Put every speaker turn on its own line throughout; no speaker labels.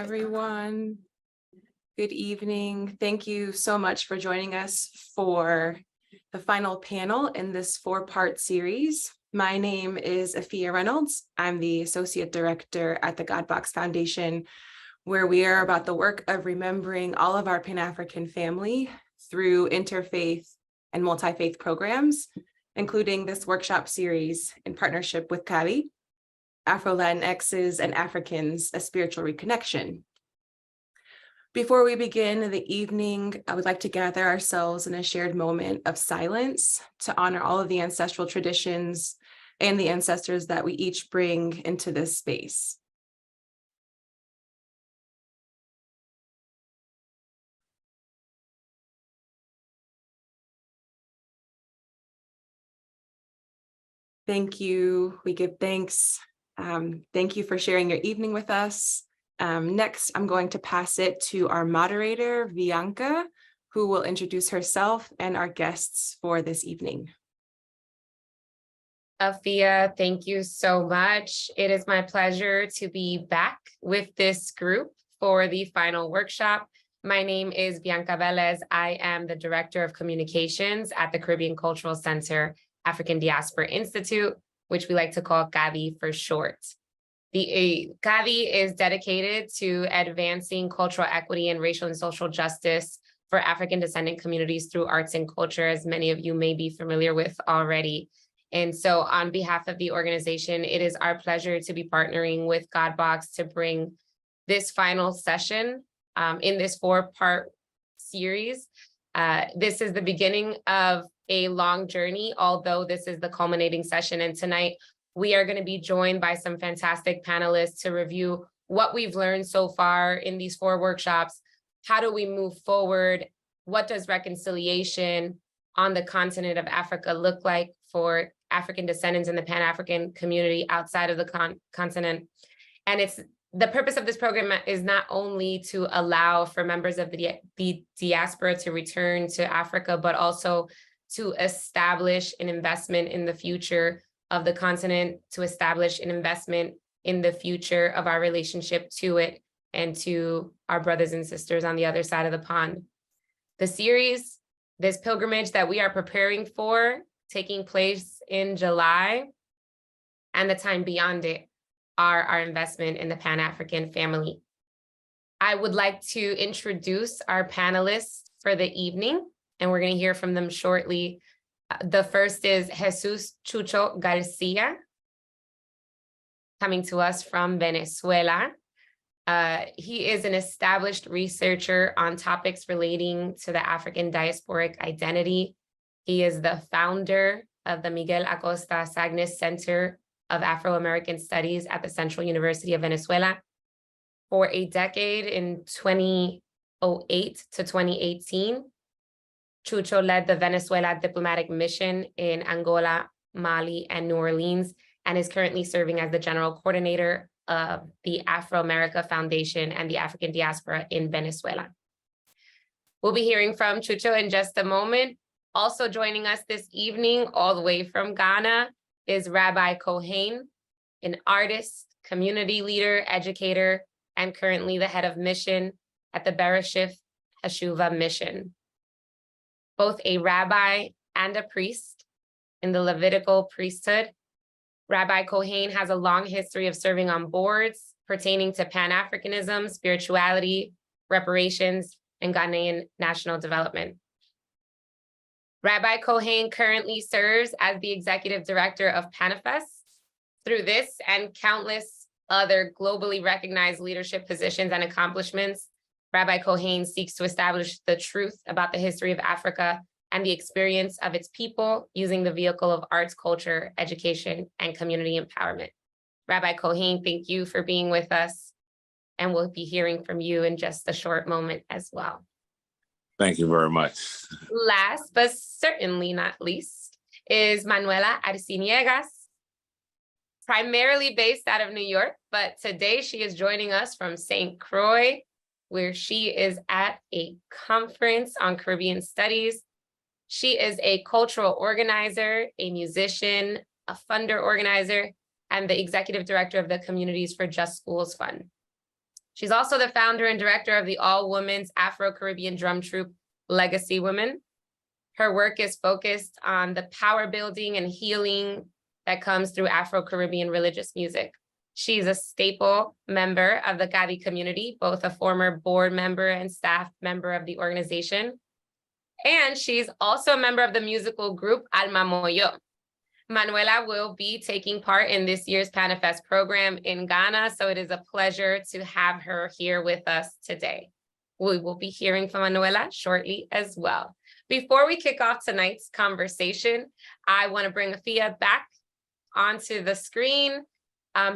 everyone. Good evening. Thank you so much for joining us for the final panel in this 4-part series. My name is Afia Reynolds. I'm the Associate Director at the God Box Foundation, where we are about the work of remembering all of our Pan-African family through interfaith and multi-faith programs, including this workshop series in partnership with CCCADI, Afro Latinx's and Africans, a Spiritual Reconnection. Before we begin the evening, I would like to gather ourselves in a shared moment of silence to honor all of the ancestral traditions and the ancestors that we each bring into this space. Thank you. We give thanks. Thank you for sharing your evening with us. Next, I'm going to pass it to our moderator, Bianca, who will introduce herself and our guests for this evening.
Afia, thank you so much. It is my pleasure to be back with this group for the final workshop. My name is Bianca Velez. I am the Director of Communications at the Caribbean Cultural Center African Diaspora Institute, which we like to call CCCADI for short. The CCCADI is dedicated to advancing cultural equity and racial and social justice for African descendant communities through arts and culture, as many of you may be familiar with already. And so on behalf of the organization, it is our pleasure to be partnering with God Box to bring this final session in this 4-part series. This is the beginning of a long journey, although this is the culminating session. And tonight, we are going to be joined by some fantastic panelists to review what we've learned so far in these 4 workshops. How do we move forward? What does reconciliation on the continent of Africa look like for African descendants in the Pan-African community outside of the continent? And the purpose of this program is not only to allow for members of the diaspora to return to Africa, but also to establish an investment in the future of the continent, to establish an investment in the future of our relationship to it and to our brothers and sisters on the other side of the pond. The series, this pilgrimage that we are preparing for, taking place in July, and the time beyond it, are our investment in the Pan-African family. I would like to introduce our panelists for the evening, and we're going to hear from them shortly. The first is Jesus Chucho Garcia, coming to us from Venezuela. He is an established researcher on topics relating to the African diasporic identity. He is the founder of the Miguel Acosta Sagnes Center of Afro-American Studies at the Central University of Venezuela. For a decade, in 2008 to 2018, Chucho led the Venezuela diplomatic mission in Angola, Mali, and New Orleans, and is currently serving as the general coordinator of the Afro-America Foundation and the African diaspora in Venezuela. We'll be hearing from Chucho in just a moment. Also joining us this evening, all the way from Ghana, is Rabbi Kohen, an artist, community leader, educator, and currently the head of mission at the Bereshith Hashuva mission. Both a rabbi and a priest in the Levitical priesthood, Rabbi Kohen has a long history of serving on boards pertaining to Pan-Africanism, spirituality, reparations, and Ghanaian national development. Rabbi Kohen currently serves as the executive director of Panifest. Through this and countless other globally recognized leadership positions and accomplishments, Rabbi Kohen seeks to establish the truth about the history of Africa and the experience of its people using the vehicle of arts, culture, education, and community empowerment. Rabbi Kohen, thank you for being with us, and we'll be hearing from you in just a short moment as well.
Thank you very much.
Last, but certainly not least, is Manuela Arciniegas, primarily based out of New York, but today she is joining us from St. Croix, where she is at a conference on Caribbean studies. She is a cultural organizer, a musician, a funder organizer, and the executive director of the Communities for Just Schools Fund. She's also the founder and director of the all-women's Afro-Caribbean drum troupe, Legacy Women. Her work is focused on the power building and healing that comes through Afro-Caribbean religious music. She's a staple member of the CCCADI community, both a former board member and staff member of the organization. And she's also a member of the musical group Alma Moyo. Manuela will be taking part in this year's Panifest program in Ghana, so it is a pleasure to have her here with us today. We will be hearing from Manuela shortly as well. Before we kick off tonight's conversation, I want to bring Afia back onto the screen,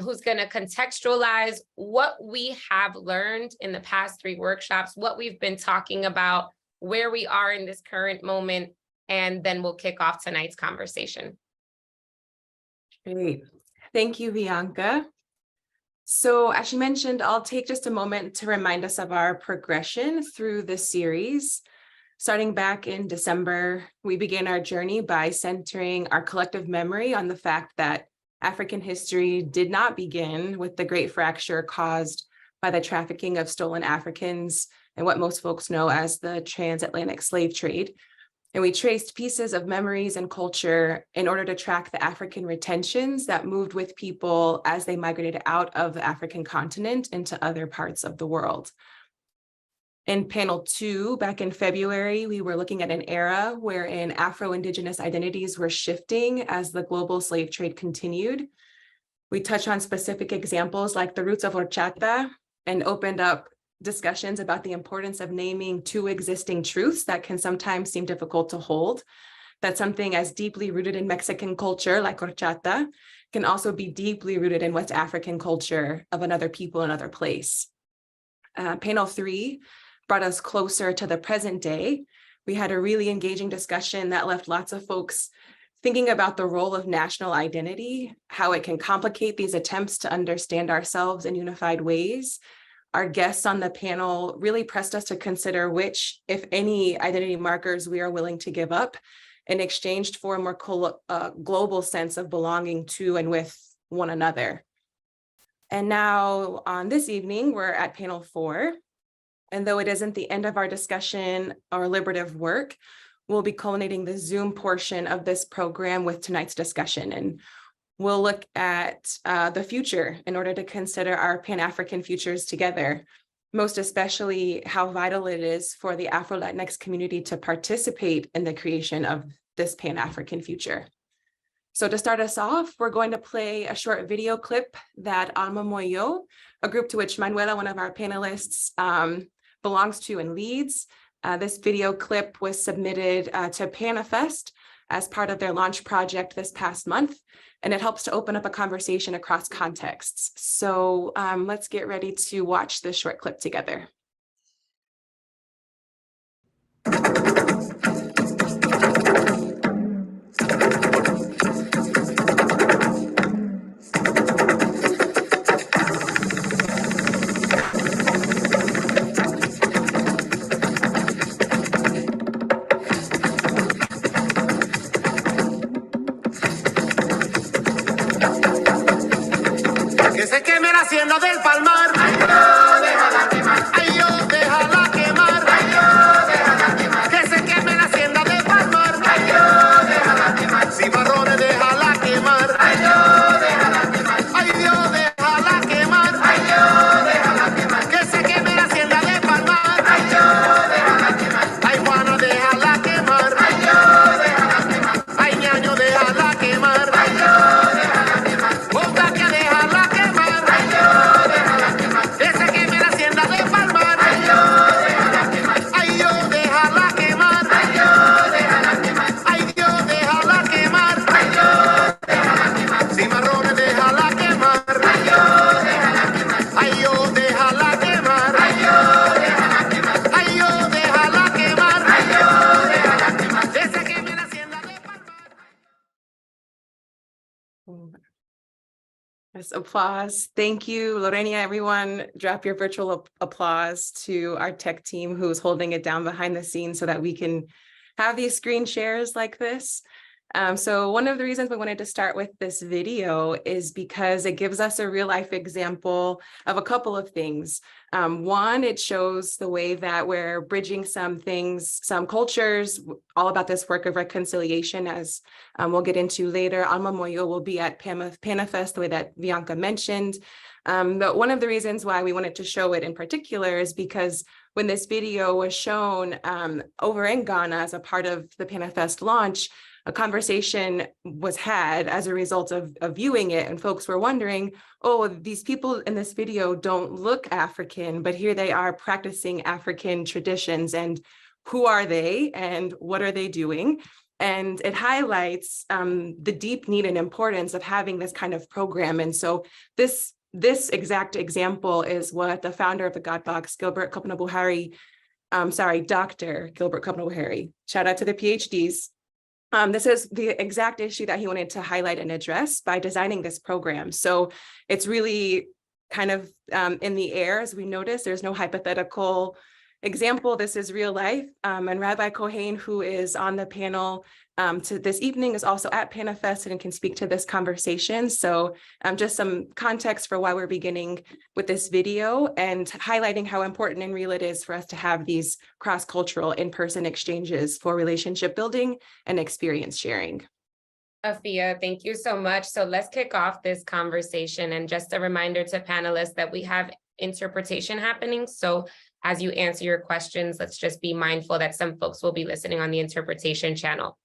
who's going to contextualize what we have learned in the past 3 workshops, what we've been talking about, where we are in this current moment, and then we'll kick off tonight's conversation.
Great. Thank you, Bianca. So as she mentioned, I'll take just a moment to remind us of our progression through this series. Starting back in December, we began our journey by centering our collective memory on the fact that African history did not begin with the great fracture caused by the trafficking of stolen Africans and what most folks know as the transatlantic slave trade. And we traced pieces of memories and culture in order to track the African retentions that moved with people as they migrated out of the African continent into other parts of the world. In panel 2, back in February, we were looking at an era wherein Afro-Indigenous identities were shifting as the global slave trade continued. We touched on specific examples like the roots of horchata and opened up discussions about the importance of naming 2 existing truths that can sometimes seem difficult to hold. That something as deeply rooted in Mexican culture like horchata can also be deeply rooted in West African culture of another people, another place. Panel 3 brought us closer to the present day. We had a really engaging discussion that left lots of folks thinking about the role of national identity, how it can complicate these attempts to understand ourselves in unified ways. Our guests on the panel really pressed us to consider which, if any, identity markers we are willing to give up in exchange for a more global sense of belonging to and with one another. And now on this evening, we're at panel 4. And though it isn't the end of our discussion or deliberative work, we'll be culminating the Zoom portion of this program with tonight's discussion. And we'll look at the future in order to consider our Pan-African futures together, most especially how vital it is for the Afro-Latinx community to participate in the creation of this Pan-African future. So to start us off, we're going to play a short video clip that Alma Moyo, a group to which Manuela, one of our panelists, belongs to and leads. This video clip was submitted to Panifest as part of their launch project this past month, and it helps to open up a conversation across contexts. So let's get ready to watch this short clip together.
Que se queme la hacienda del Palmar. Ay, yo, déjala quemar. Ay, yo, déjala quemar. Ay, yo, déjala quemar. Que se queme la hacienda del Palmar. Ay, yo, déjala quemar. Cimarrones, déjala quemar. Ay, yo, déjala quemar. Ay, Dios, déjala quemar. Ay, yo, déjala quemar. Que se queme la hacienda del Palmar. Ay, yo, déjala quemar. Ay, Juana, déjala quemar. Ay, yo, déjala quemar. Ay, ñaño, déjala quemar. Ay, yo, déjala quemar. Boca que déjala quemar. Ay, yo, déjala quemar. Que se queme la hacienda del Palmar. Ay, yo, déjala quemar. Ay, yo, déjala quemar. Ay, yo, déjala quemar. Ay, Dios, déjala quemar. Ay, yo, déjala quemar. Cimarrones, déjala quemar. Ay, yo, déjala quemar. Ay, yo, déjala quemar. Ay, yo, déjala quemar. Ay, yo, déjala quemar. Ay, yo, déjala quemar. Que se queme la hacienda del Palmar.
Yes, applause. Thank you, Lorena. Everyone, drop your virtual applause to our tech team who's holding it down behind the scenes so that we can have these screen shares like this. So one of the reasons we wanted to start with this video is because it gives us a real life example of a couple of things. One, it shows the way that we're bridging some things, some cultures, all about this work of reconciliation, as we'll get into later. Alma Moyo will be at PanaFest, the way that Bianca mentioned. But one of the reasons why we wanted to show it in particular is because when this video was shown over in Ghana as a part of the PanaFest launch, a conversation was had as a result of viewing it, and folks were wondering, oh, these people in this video don't look African, but here they are practicing African traditions, and who are they and what are they doing? And it highlights the deep need and importance of having this kind of program. And so this exact example is what the founder of the God Box, Dr. Gilbert Kopno-Buhari, shout out to the PhDs. This is the exact issue that he wanted to highlight and address by designing this program. So it's really kind of in the air, as we noticed. There's no hypothetical example. This is real life. And Rabbi Kohen, who is on the panel to this evening, is also at PanaFest and can speak to this conversation. So just some context for why we're beginning with this video and highlighting how important and real it is for us to have these cross-cultural in-person exchanges for relationship building and experience sharing.
Afia, thank you so much. So let's kick off this conversation. And just a reminder to panelists that we have interpretation happening. So as you answer your questions, let's just be mindful that some folks will be listening on the interpretation channel.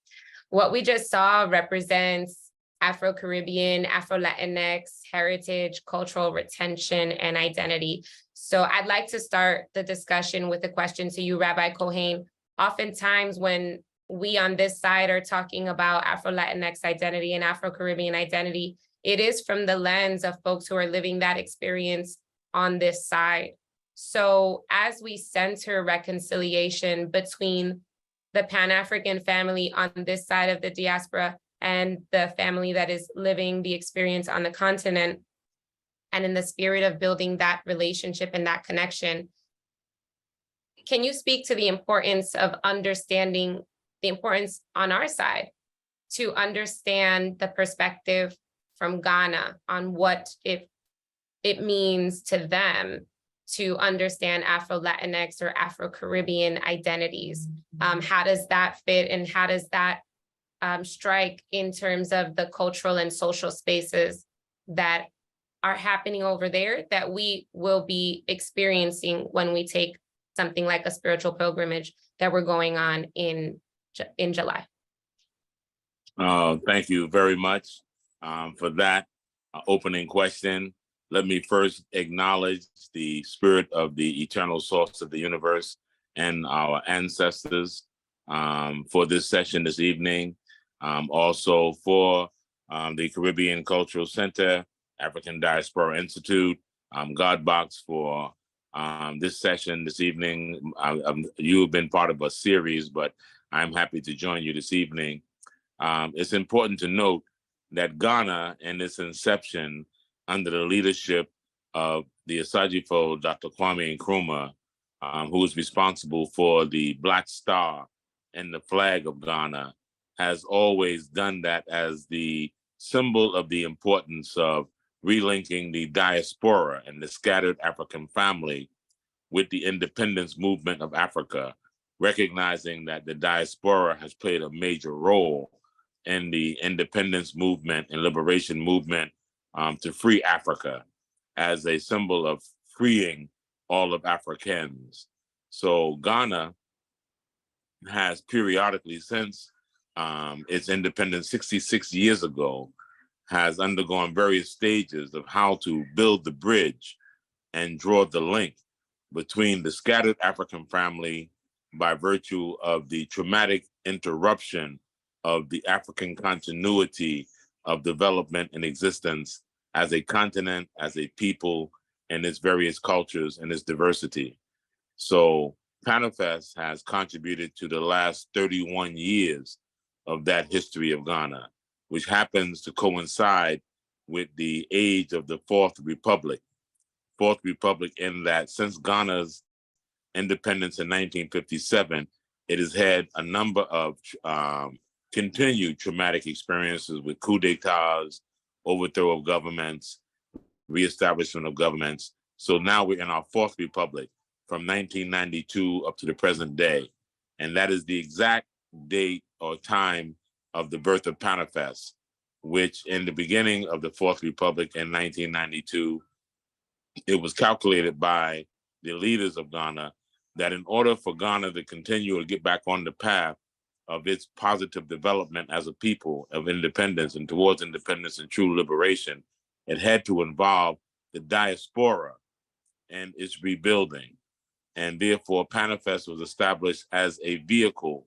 What we just saw represents Afro-Caribbean, Afro-Latinx, heritage, cultural retention, and identity. So I'd like to start the discussion with a question to you, Rabbi Kohen. Oftentimes when we on this side are talking about Afro-Latinx identity and Afro-Caribbean identity, it is from the lens of folks who are living that experience on this side. So as we center reconciliation between the Pan-African family on this side of the diaspora and the family that is living the experience on the continent, and in the spirit of building that relationship and that connection, can you speak to the importance of understanding the importance on our side to understand the perspective from Ghana on what it means to them to understand Afro-Latinx or Afro-Caribbean identities? How does that fit, and how does that strike in terms of the cultural and social spaces that are happening over there that we will be experiencing when we take something like a spiritual pilgrimage that we're going on in July?
Thank you very much for that opening question. Let me first acknowledge the spirit of the eternal source of the universe and our ancestors for this session this evening. Also for the Caribbean Cultural Center, African Diaspora Institute, God Box for this session this evening. You have been part of a series, but I'm happy to join you this evening. It's important to note that Ghana, in its inception, under the leadership of the Asajifo, Dr. Kwame Nkrumah, who is responsible for the Black Star and the flag of Ghana, has always done that as the symbol of the importance of relinking the diaspora and the scattered African family with the independence movement of Africa, recognizing that the diaspora has played a major role in the independence movement and liberation movement to free Africa as a symbol of freeing all of Africans. So Ghana has periodically, since its independence 66 years ago, has undergone various stages of how to build the bridge and draw the link between the scattered African family by virtue of the traumatic interruption of the African continuity of development and existence as a continent, as a people, and its various cultures and its diversity. So PanaFest has contributed to the last 31 years of that history of Ghana, which happens to coincide with the age of the Fourth Republic. Fourth Republic in that since Ghana's independence in 1957, it has had a number of continued traumatic experiences with coups d'etats, overthrow of governments, reestablishment of governments. So now we're in our fourth republic from 1992 up to the present day. And that is the exact date or time of the birth of Panifest, which in the beginning of the fourth republic in 1992, it was calculated by the leaders of Ghana that in order for Ghana to continue to get back on the path of its positive development as a people of independence and towards independence and true liberation, it had to involve the diaspora and its rebuilding. And therefore, Panifest was established as a vehicle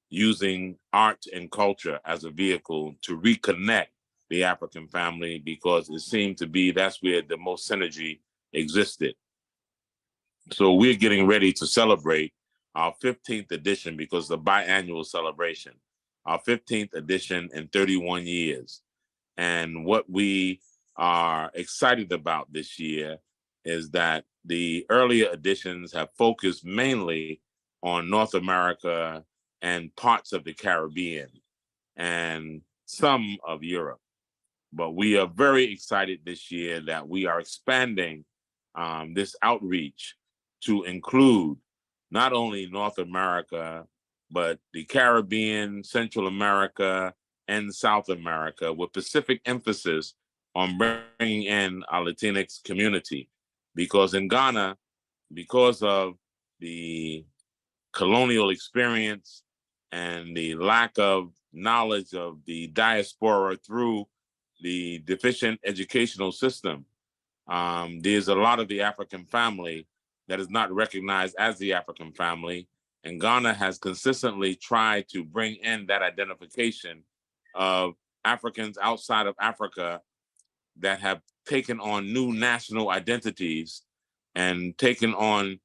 using art and culture as a vehicle to reconnect the African family, because it seemed to be that's where the most synergy existed. So we're getting ready to celebrate our 15th edition, because the biannual celebration, our 15th edition in 31 years. And what we are excited about this year is that the earlier editions have focused mainly on North America and parts of the Caribbean and some of Europe. But we are very excited this year that we are expanding this outreach to include not only North America, but the Caribbean, Central America, and South America, with specific emphasis on bringing in our Latinx community. Because in Ghana, because of the colonial experience and the lack of knowledge of the diaspora through the deficient educational system, there's a lot of the African family that is not recognized as the African family. And Ghana has consistently tried to bring in that identification of Africans outside of Africa that have taken on new national identities and taken on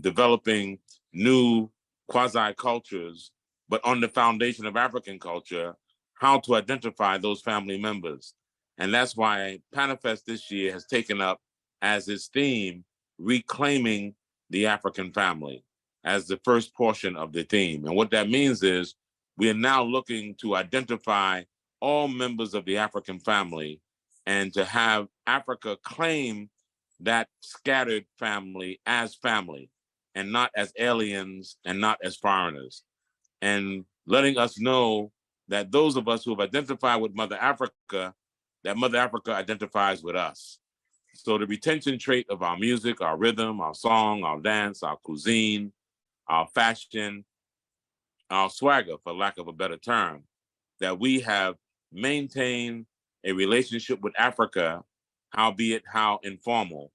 developing new quasi-cultures, but on the foundation of African culture, how to identify those family members. And that's why Panifest this year has taken up as its theme, reclaiming the African family as the first portion of the theme. And what that means is we are now looking to identify all members of the African family and to have Africa claim that scattered family and not as aliens and not as foreigners. And letting us know that those of us who have identified with Mother Africa, that Mother Africa identifies with us. So the retention trait of our music, our rhythm, our song, our dance, our cuisine, our fashion, our swagger, for lack of a better term, that we have maintained a relationship with Africa, howbeit how informal.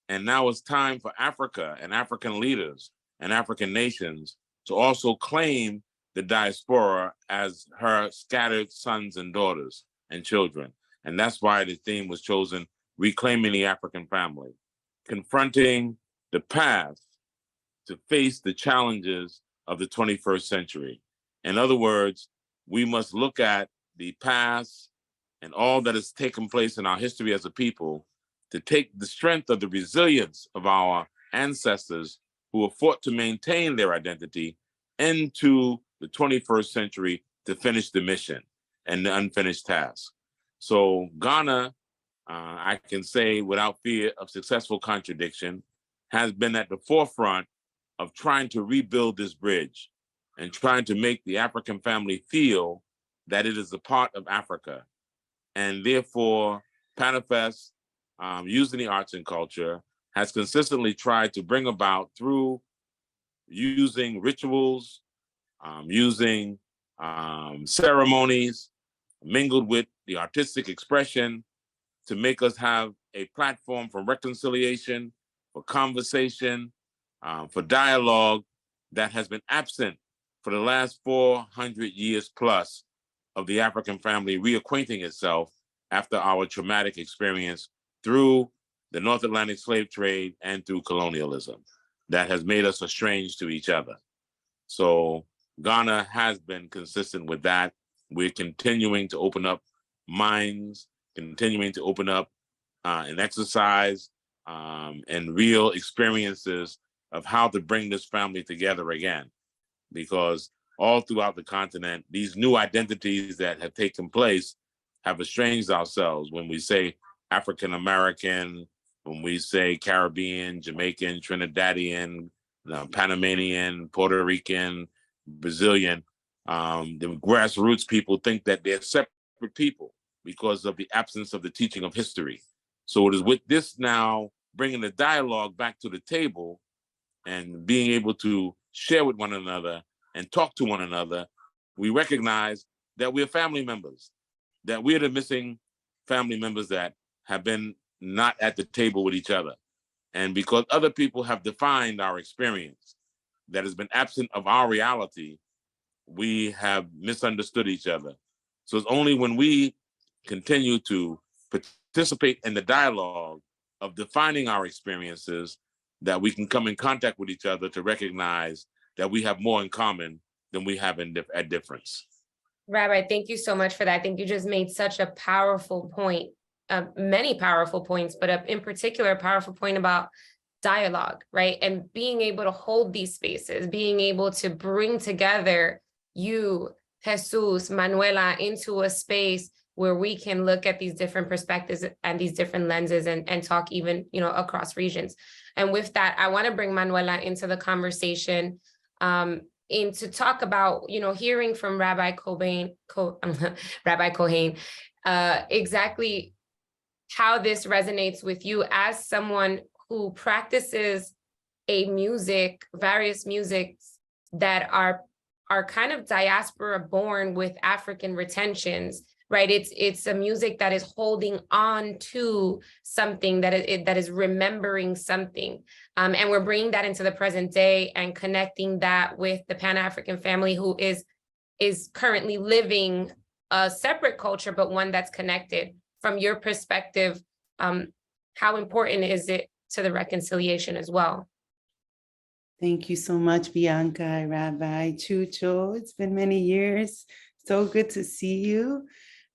And now it's time for Africa and African leaders and African nations to also claim the diaspora as her scattered sons and daughters and children. And that's why the theme was chosen, Reclaiming the African Family, confronting the past to face the challenges of the 21st century. In other words, we must look at the past and all that has taken place in our history as a people to take the strength of the resilience of our ancestors who have fought to maintain their identity into the 21st century to finish the mission and the unfinished task. So Ghana, I can say without fear of successful contradiction, has been at the forefront of trying to rebuild this bridge and trying to make the African family feel that it is a part of Africa. And therefore, Panifest, using the arts and culture, has consistently tried to bring about through using rituals, using ceremonies, mingled with the artistic expression, to make us have a platform for reconciliation, for conversation, for dialogue that has been absent for the last 400 years plus of the African family reacquainting itself after our traumatic experience through the North Atlantic slave trade and through colonialism that has made us estranged to each other. So Ghana has been consistent with that. We're continuing to open up minds, continuing to open up and exercise and real experiences of how to bring this family together again. Because all throughout the continent, these new identities that have taken place have estranged ourselves. When we say African American, when we say Caribbean, Jamaican, Trinidadian, Panamanian, Puerto Rican, Brazilian, the grassroots people think that they're separate people because of the absence of the teaching of history. So it is with this now bringing the dialogue back to the table and being able to share with one another and talk to one another, we recognize that we're family members, that we're the missing family members that have been not at the table with each other. And because other people have defined our experience that has been absent of our reality, we have misunderstood each other. So it's only when we continue to participate in the dialogue of defining our experiences that we can come in contact with each other to recognize that we have more in common than we have at difference.
Rabbi, thank you so much for that. I think you just made such a powerful point, many powerful points, but in particular, a powerful point about dialogue, right? And being able to hold these spaces, being able to bring together you, Jesus, Manuela, into a space where we can look at these different perspectives and these different lenses and talk even, across regions. And with that, I want to bring Manuela into the conversation to talk about, hearing from Rabbi Cohen, exactly how this resonates with you as someone who practices various musics that are kind of diaspora born with African retentions, right? It's a music that is holding on to something that is remembering something. And we're bringing that into the present day and connecting that with the Pan-African family who is currently living a separate culture, but one that's connected. From your perspective, how important is it to the reconciliation as well?
Thank you so much, Bianca, Rabbi Chucho. It's been many years. So good to see you.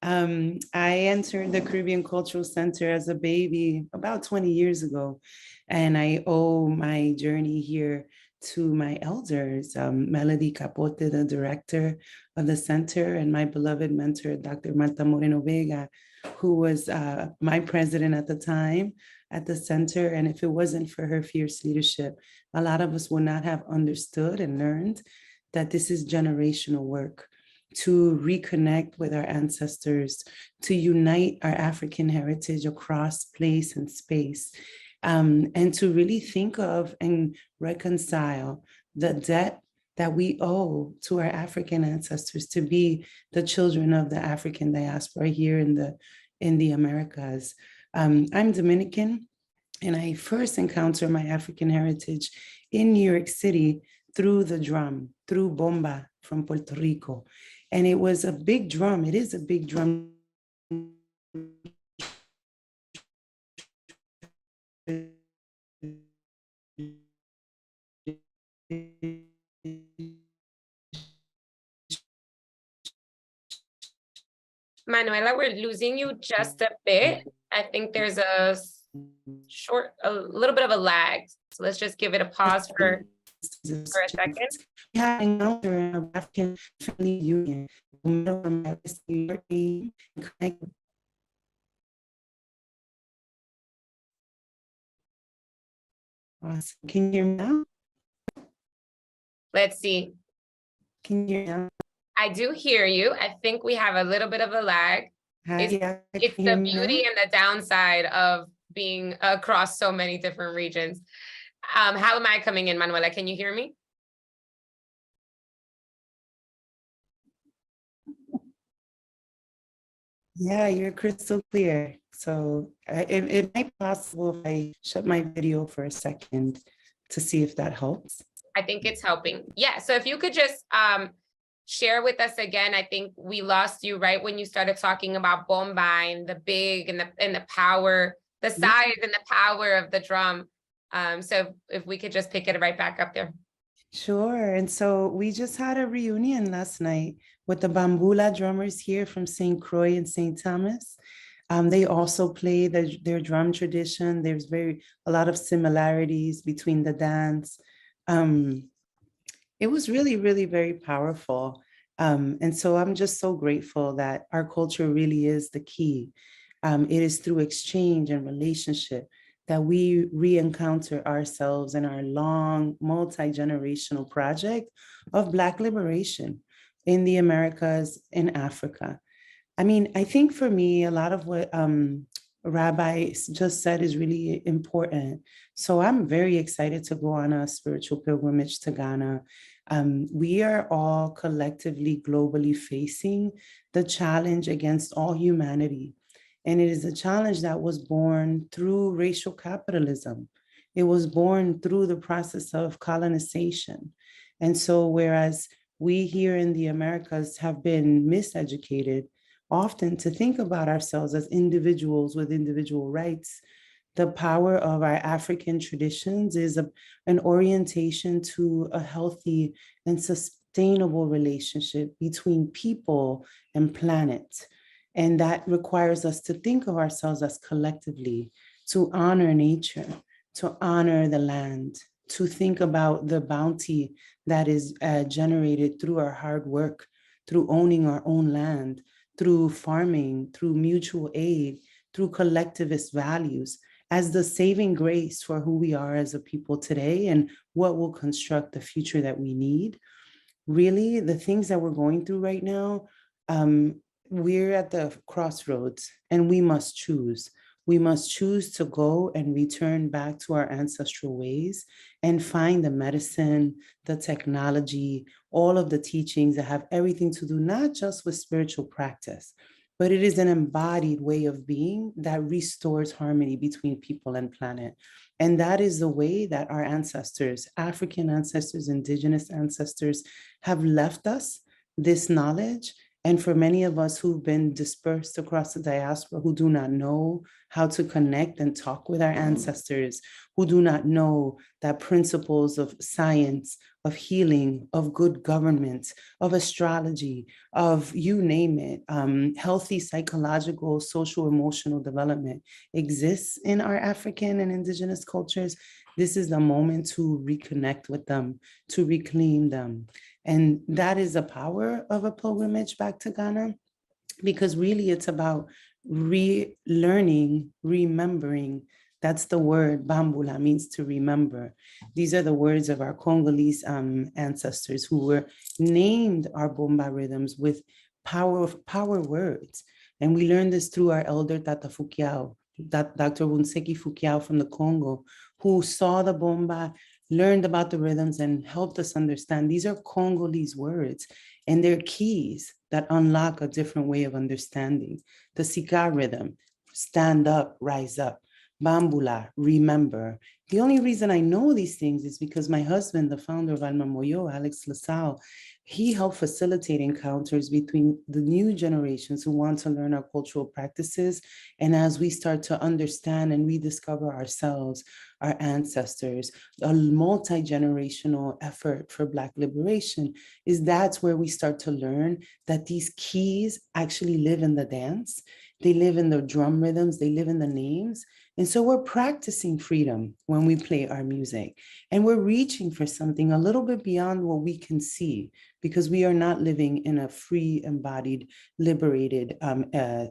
I entered the Caribbean Cultural Center as a baby about 20 years ago, and I owe my journey here to my elders, Melody Capote, the director of the center, and my beloved mentor, Dr. Marta Moreno Vega, who was my president at the time at the center. And if it wasn't for her fierce leadership, a lot of us would not have understood and learned that this is generational work to reconnect with our ancestors, to unite our African heritage across place and space, and to really think of and reconcile the debt that we owe to our African ancestors to be the children of the African diaspora here in the Americas. I'm Dominican, and I first encountered my African heritage in New York City through the drum, through bomba from Puerto Rico. And it was a big drum. It is a big drum.
Manuela, we're losing you just a bit. I think there's a little bit of a lag. So let's just give it a pause for a second.
We had an African Family Union. Awesome. Can you hear me now?
Let's see.
Can you hear me now?
I do hear you. I think we have a little bit of a lag. It's the beauty and the downside of being across so many different regions. How am I coming in, Manuela? Can you hear me?
Yeah, you're crystal clear. So it might be possible if I shut my video for a second to see if that helps.
I think it's helping. Yeah, so if you could just share with us again, I think we lost you right when you started talking about bomba and the big and the power, the size and the power of the drum. So if we could just pick it right back up there.
Sure. And so we just had a reunion last night with the Bambula drummers here from St. Croix and St. Thomas. They also play their drum tradition. There's a lot of similarities between the dance. It was really, really very powerful. And so I'm just so grateful that our culture really is the key. It is through exchange and relationship that we re-encounter ourselves in our long, multi-generational project of Black liberation in the Americas, in Africa. I mean, I think for me, a lot of what Rabbi just said is really important. So I'm very excited to go on a spiritual pilgrimage to Ghana. We are all collectively, globally facing the challenge against all humanity. And it is a challenge that was born through racial capitalism. It was born through the process of colonization. And so whereas we here in the Americas have been miseducated, often to think about ourselves as individuals with individual rights, the power of our African traditions is an orientation to a healthy and sustainable relationship between people and planet. And that requires us to think of ourselves as collectively, to honor nature, to honor the land, to think about the bounty that is generated through our hard work, through owning our own land, through farming, through mutual aid, through collectivist values, as the saving grace for who we are as a people today and what will construct the future that we need. Really, the things that we're going through right now, we're at the crossroads and we must choose. We must choose to go and return back to our ancestral ways and find the medicine, the technology, all of the teachings that have everything to do, not just with spiritual practice, but it is an embodied way of being that restores harmony between people and planet. And that is the way that our ancestors, African ancestors, indigenous ancestors, have left us this knowledge. And for many of us who've been dispersed across the diaspora, who do not know how to connect and talk with our ancestors, who do not know that principles of science, of healing, of good government, of astrology, of you name it, healthy psychological, social, emotional development exists in our African and indigenous cultures, this is the moment to reconnect with them, to reclaim them. And that is the power of a pilgrimage back to Ghana, because really it's about relearning, remembering. That's the word, Bambula means to remember. These are the words of our Congolese ancestors who were named our Bomba rhythms with power words. And we learned this through our elder Tata Fukiao, Dr. Wunseki Fukiao from the Congo, who saw the Bomba, learned about the rhythms and helped us understand these are Congolese words and they're keys that unlock a different way of understanding. The Sika rhythm, stand up, rise up. Bambula, remember. The only reason I know these things is because my husband, the founder of Alma Moyo, Alex LaSalle, he helped facilitate encounters between the new generations who want to learn our cultural practices. And as we start to understand and rediscover ourselves, our ancestors, a multi-generational effort for Black liberation that's where we start to learn that these keys actually live in the dance. They live in the drum rhythms, they live in the names. And so we're practicing freedom when we play our music. And we're reaching for something a little bit beyond what we can see, because we are not living in a free, embodied, liberated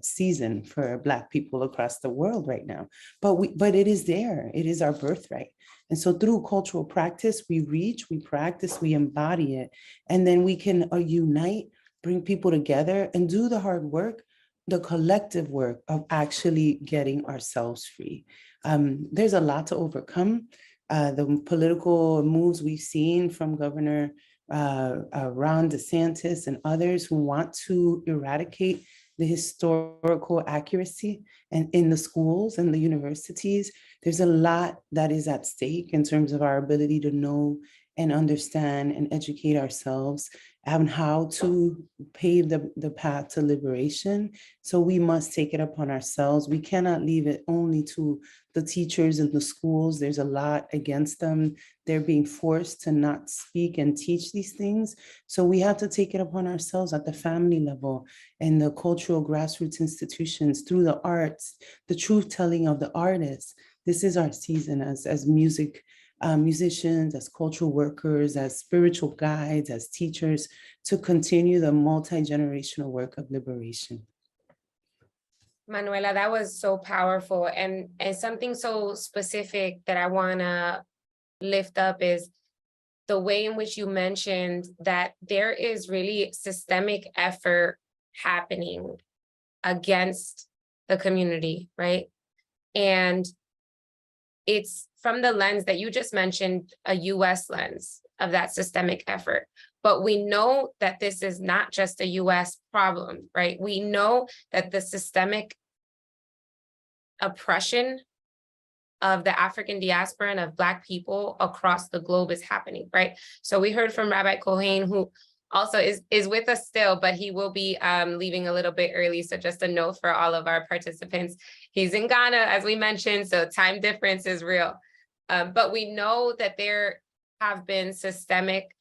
season for Black people across the world right now. But it is there. It is our birthright. And so through cultural practice, we reach, we practice, we embody it. And then we can unite, bring people together and do the hard work, the collective work of actually getting ourselves free. There's a lot to overcome. The political moves we've seen from Governor Ron DeSantis and others who want to eradicate the historical accuracy and in the schools and the universities, there's a lot that is at stake in terms of our ability to know and understand and educate ourselves on how to pave the path to liberation. So we must take it upon ourselves. We cannot leave it only to the teachers in the schools. There's a lot against them. They're being forced to not speak and teach these things. So we have to take it upon ourselves at the family level and the cultural grassroots institutions through the arts, the truth telling of the artists. This is our season as music musicians, as cultural workers, as spiritual guides, as teachers, to continue the multi-generational work of liberation.
Manuela, that was so powerful, and something so specific that I want to lift up is the way in which you mentioned that there is really systemic effort happening against the community, right? And it's from the lens that you just mentioned, a US lens of that systemic effort. But we know that this is not just a US problem, right? We know that the systemic oppression of the African diaspora and of Black people across the globe is happening, right? So we heard from Rabbi Cohen, who also is with us still, but he will be leaving a little bit early. So just a note for all of our participants. He's in Ghana, as we mentioned, so time difference is real. But we know that there have been systemic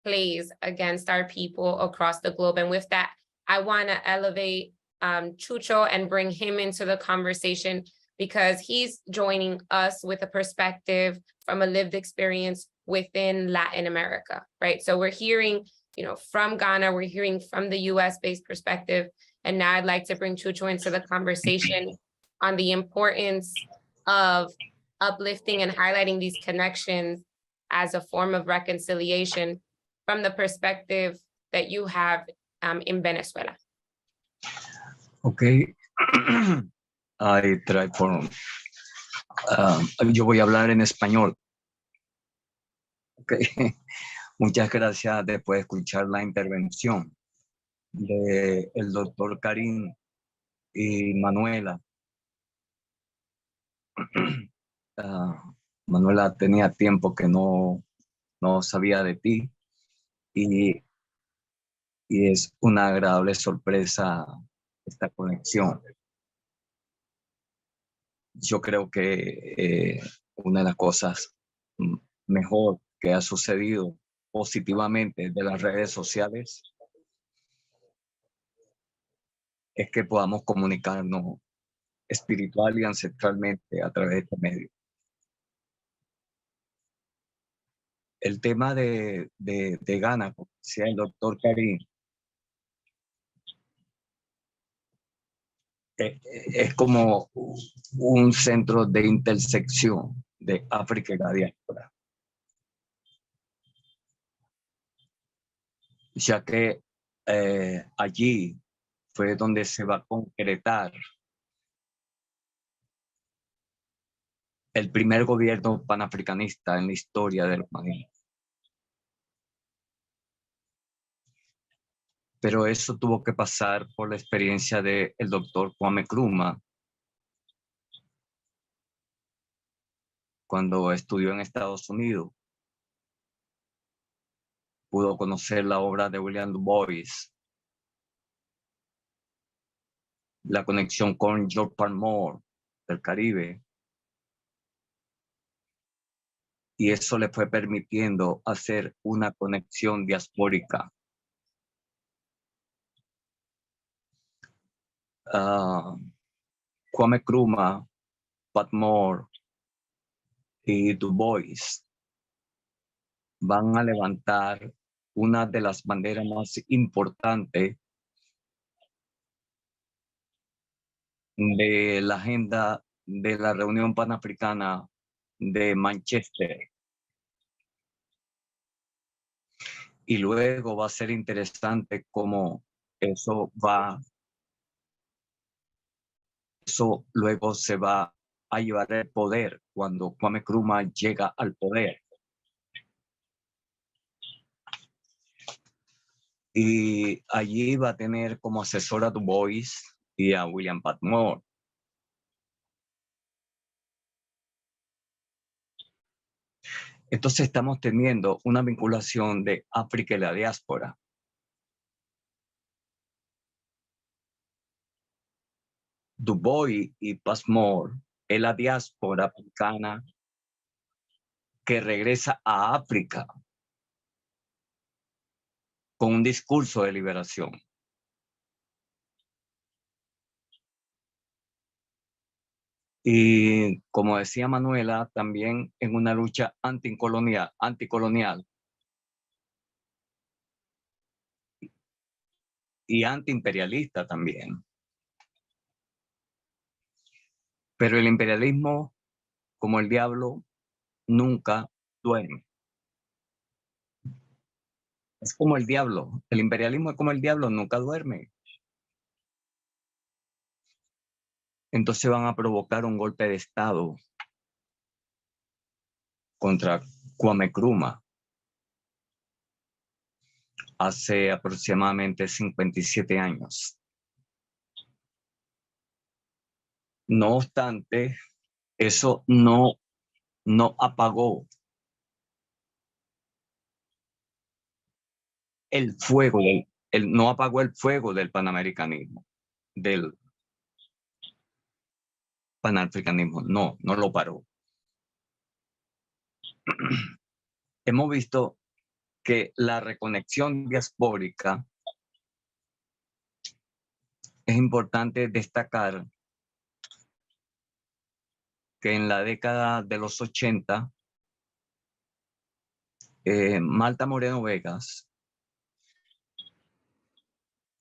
plays against our people across the globe. And with that, I want to elevate Chucho and bring him into the conversation, because he's joining us with a perspective from a lived experience within Latin America, right? So we're hearing, from Ghana, we're hearing from the US-based perspective. And now I'd like to bring Chucho into the conversation on the importance of uplifting and highlighting these connections as a form of reconciliation from the perspective that you have in Venezuela.
Okay. I try for, yo voy a hablar en español. Okay. Muchas gracias después de escuchar la intervención de el doctor Karim y Manuela. Manuela tenía tiempo que no sabía de ti y es una agradable sorpresa esta conexión. Yo creo que una de las cosas mejor que ha sucedido positivamente de las redes sociales es que podamos comunicarnos espiritual y ancestralmente a través de este medio. El tema de Ghana, como decía el doctor Karim, es como un centro de intersección de África y la diáspora, ya que allí fue donde se va a concretar el primer gobierno panafricanista en la historia de la humanidad. Pero eso tuvo que pasar por la experiencia del doctor Kwame Nkrumah, cuando estudió en Estados Unidos. Pudo conocer la obra de William Du Bois, la conexión con George Palmore del Caribe, y eso le fue permitiendo hacer una conexión diaspórica. Kwame Nkrumah, Palmore y Du Bois van a levantar una de las banderas más importantes de la agenda de la reunión panafricana de Manchester. Y luego va a ser interesante cómo eso luego se va a llevar el poder cuando Kwame Nkrumah llega al poder. Y allí va a tener como asesor a Du Bois y a William Palmore. Entonces estamos teniendo una vinculación de África y la diáspora. Du Bois y Palmore es la diáspora africana que regresa a África con un discurso de liberación. Y como decía Manuela, también en una lucha anticolonial y antiimperialista también. Pero el imperialismo, como el diablo, nunca duerme. Es como el diablo. El imperialismo es como el diablo, nunca duerme. Entonces van a provocar un golpe de Estado contra Kwame Nkrumah hace aproximadamente 57 años. No obstante, eso no apagó el fuego, no apagó el fuego del panamericanismo, del panafricanismo. No lo paró. Hemos visto que la reconexión diaspórica es importante destacar que en la década de los 80, Malta Moreno Vegas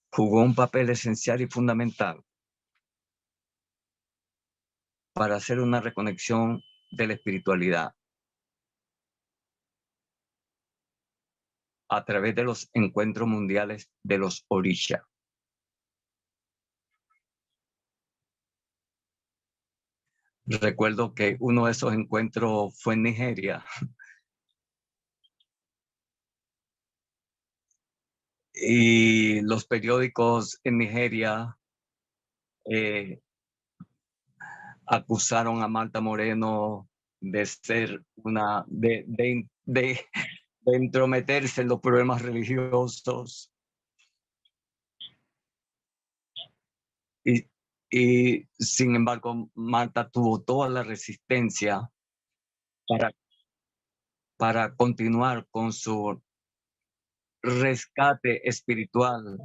jugó un papel esencial y fundamental para hacer una reconexión de la espiritualidad a través de los encuentros mundiales de los Orisha. Recuerdo que uno de esos encuentros fue en Nigeria. Y los periódicos en Nigeria acusaron a Malta Moreno de ser de entrometerse en los problemas religiosos. Y sin embargo, Malta tuvo toda la resistencia para continuar con su rescate espiritual.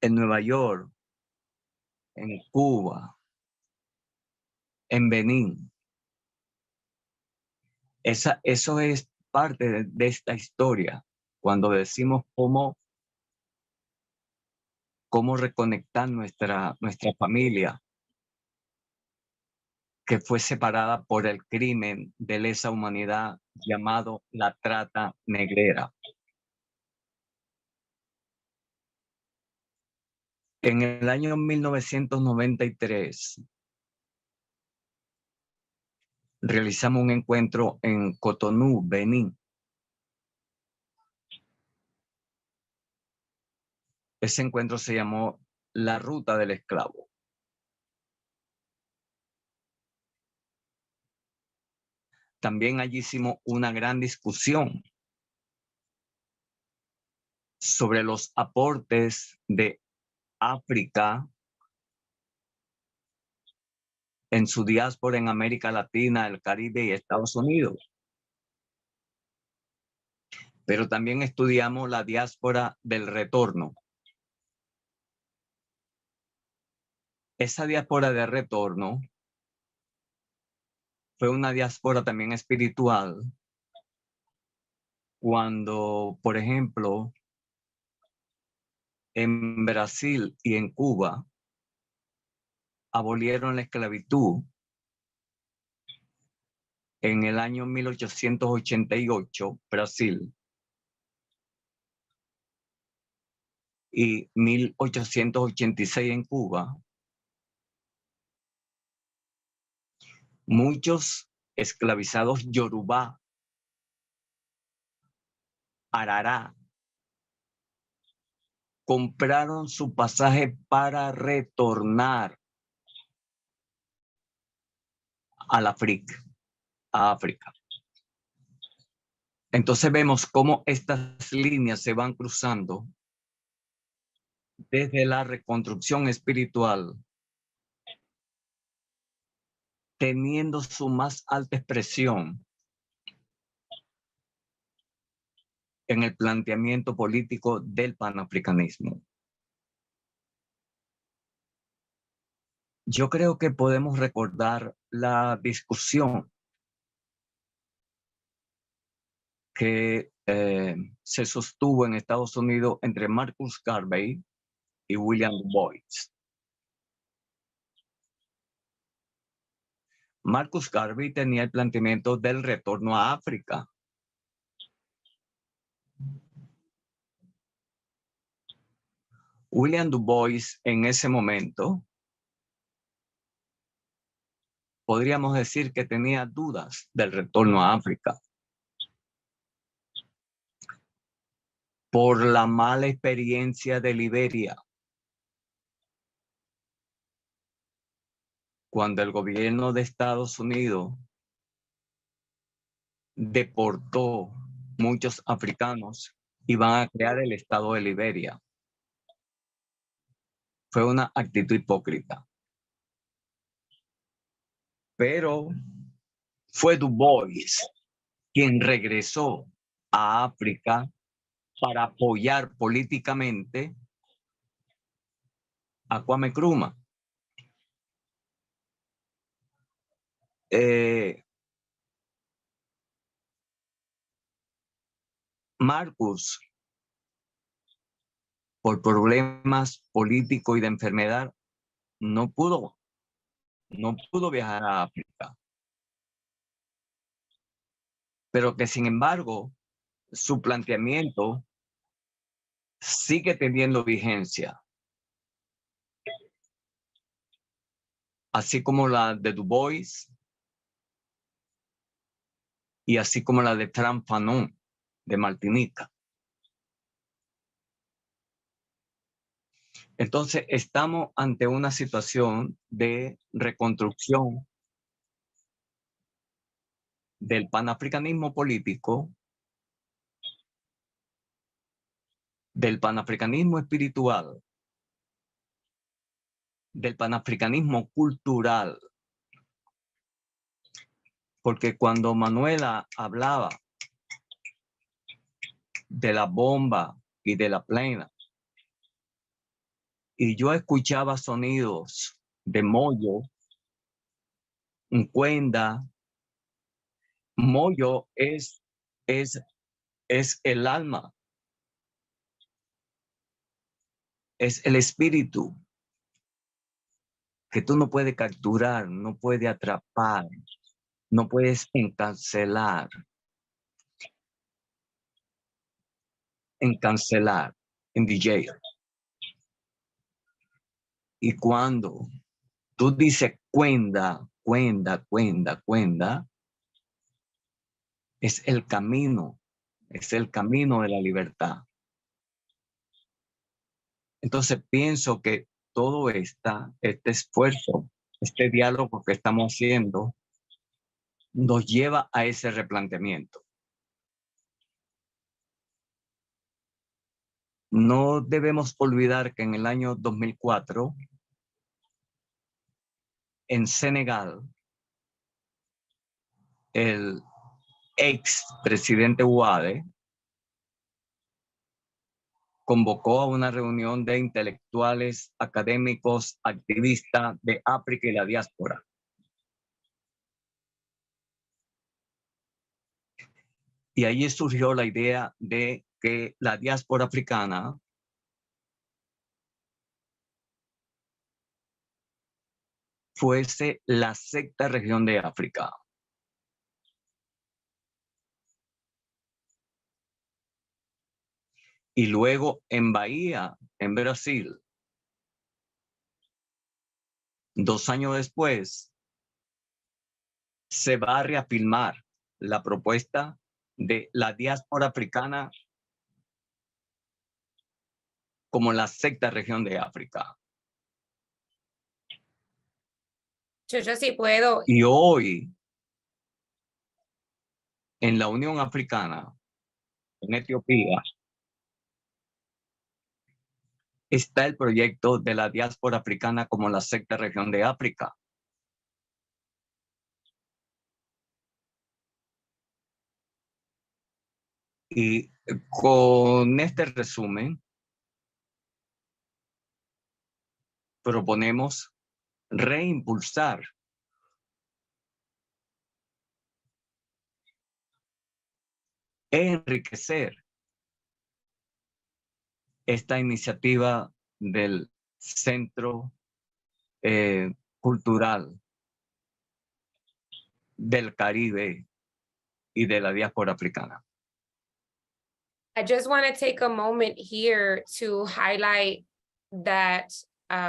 En Nueva York, en Cuba, en Benín. Eso es parte de esta historia. Cuando decimos cómo reconectar nuestra familia que fue separada por el crimen de lesa humanidad llamado la trata negrera. En el año 1993 realizamos un encuentro en Cotonú, Benín. Ese encuentro se llamó La Ruta del Esclavo. También allí hicimos una gran discusión sobre los aportes de África en su diáspora en América Latina, el Caribe y Estados Unidos. Pero también estudiamos la diáspora del retorno. Esa diáspora de retorno fue una diáspora también espiritual cuando, por ejemplo, en Brasil y en Cuba abolieron la esclavitud en el año 1888, Brasil, y 1886 en Cuba. Muchos esclavizados Yorubá, Arará, compraron su pasaje para retornar a África. Entonces vemos cómo estas líneas se van cruzando desde la reconstrucción espiritual, teniendo su más alta expresión en el planteamiento político del panafricanismo. yo creo que podemos recordar la discusión que se sostuvo en Estados Unidos entre Marcus Garvey y William Du Bois. Marcus Garvey tenía el planteamiento del retorno a África. William Du Bois en ese momento podríamos decir que tenía dudas del retorno a África por la mala experiencia de Liberia, cuando el gobierno de Estados Unidos deportó muchos africanos y van a crear el estado de Liberia. Fue una actitud hipócrita. Pero fue Du Bois quien regresó a África para apoyar políticamente a Kwame Nkrumah. Marcus, por problemas políticos y de enfermedad, no pudo viajar a África. Pero que sin embargo, su planteamiento sigue teniendo vigencia. Así como la de Du Bois y así como la de Frank Fanon de Martinica. Entonces, estamos ante una situación de reconstrucción del panafricanismo político, del panafricanismo espiritual, del panafricanismo cultural. Porque cuando Manuela hablaba de la bomba y de la plena, y yo escuchaba sonidos de mollo, un cuenda, mollo es el alma, es el espíritu que tú no puedes capturar, no puedes atrapar, no puedes encancelar en DJ. Y cuando tú dices cuenda, es el camino de la libertad. Entonces pienso que todo este esfuerzo, este diálogo que estamos haciendo, nos lleva a ese replanteamiento. No debemos olvidar que en el año 2004, en Senegal, el ex presidente Ouattara convocó a una reunión de intelectuales, académicos, activistas de África y la diáspora. Y allí surgió la idea de que la diáspora africana fuese la sexta región de África. Y luego en Bahía, en Brasil, 2 años después, se va a reafirmar la propuesta de la diáspora africana como la sexta región de África.
Yo sí puedo.
Y hoy, en la Unión Africana, en Etiopía, está el proyecto de la diáspora africana como la sexta región de África. Y con este resumen, proponemos reimpulsar enriquecer esta iniciativa del Centro Cultural del Caribe y de la diáspora africana.
I just want to take a moment here to highlight that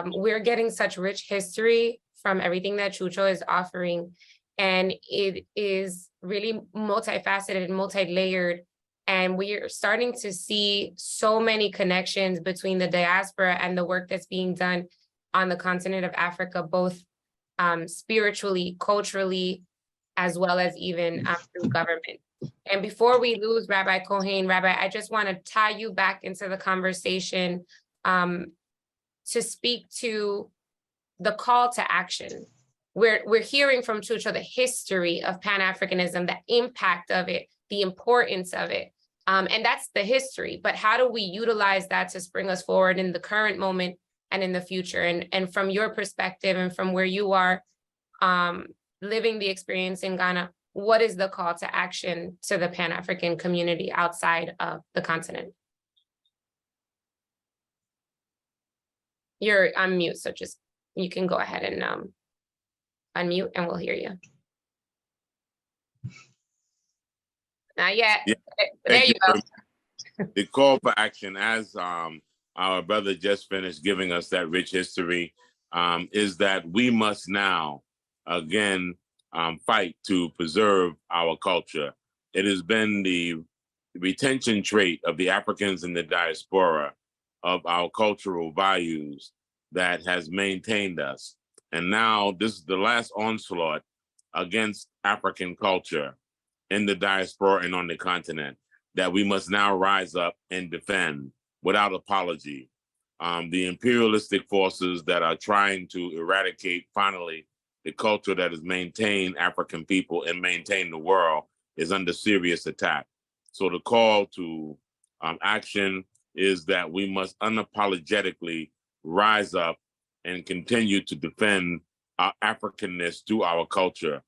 we're getting such rich history from everything that Chucho is offering. And it is really multifaceted and multi-layered. And we are starting to see so many connections between the diaspora and the work that's being done on the continent of Africa, both spiritually, culturally, as well as even through government. And before we lose Rabbi Cohen, Rabbi, I just want to tie you back into the conversation to speak to the call to action. We're hearing from Chucho the history of Pan-Africanism, the impact of it, the importance of it. And that's the history, but how do we utilize that to spring us forward in the current moment and in the future? And from your perspective and from where you are living the experience in Ghana, what is the call to action to the Pan-African community outside of the continent? You're on mute, so just, you can go ahead and unmute and we'll hear you. Not yet.
Yeah.
There you go.
The call for action, as our brother just finished giving us that rich history, is that we must now, again, fight to preserve our culture. It has been the retention trait of the Africans in the diaspora of our cultural values that has maintained us. And now this is the last onslaught against African culture in the diaspora and on the continent that we must now rise up and defend without apology. The imperialistic forces that are trying to eradicate finally the culture that has maintained African people and maintained the world is under serious attack. So the call to action is that we must unapologetically rise up and continue to defend our Africanness through our culture.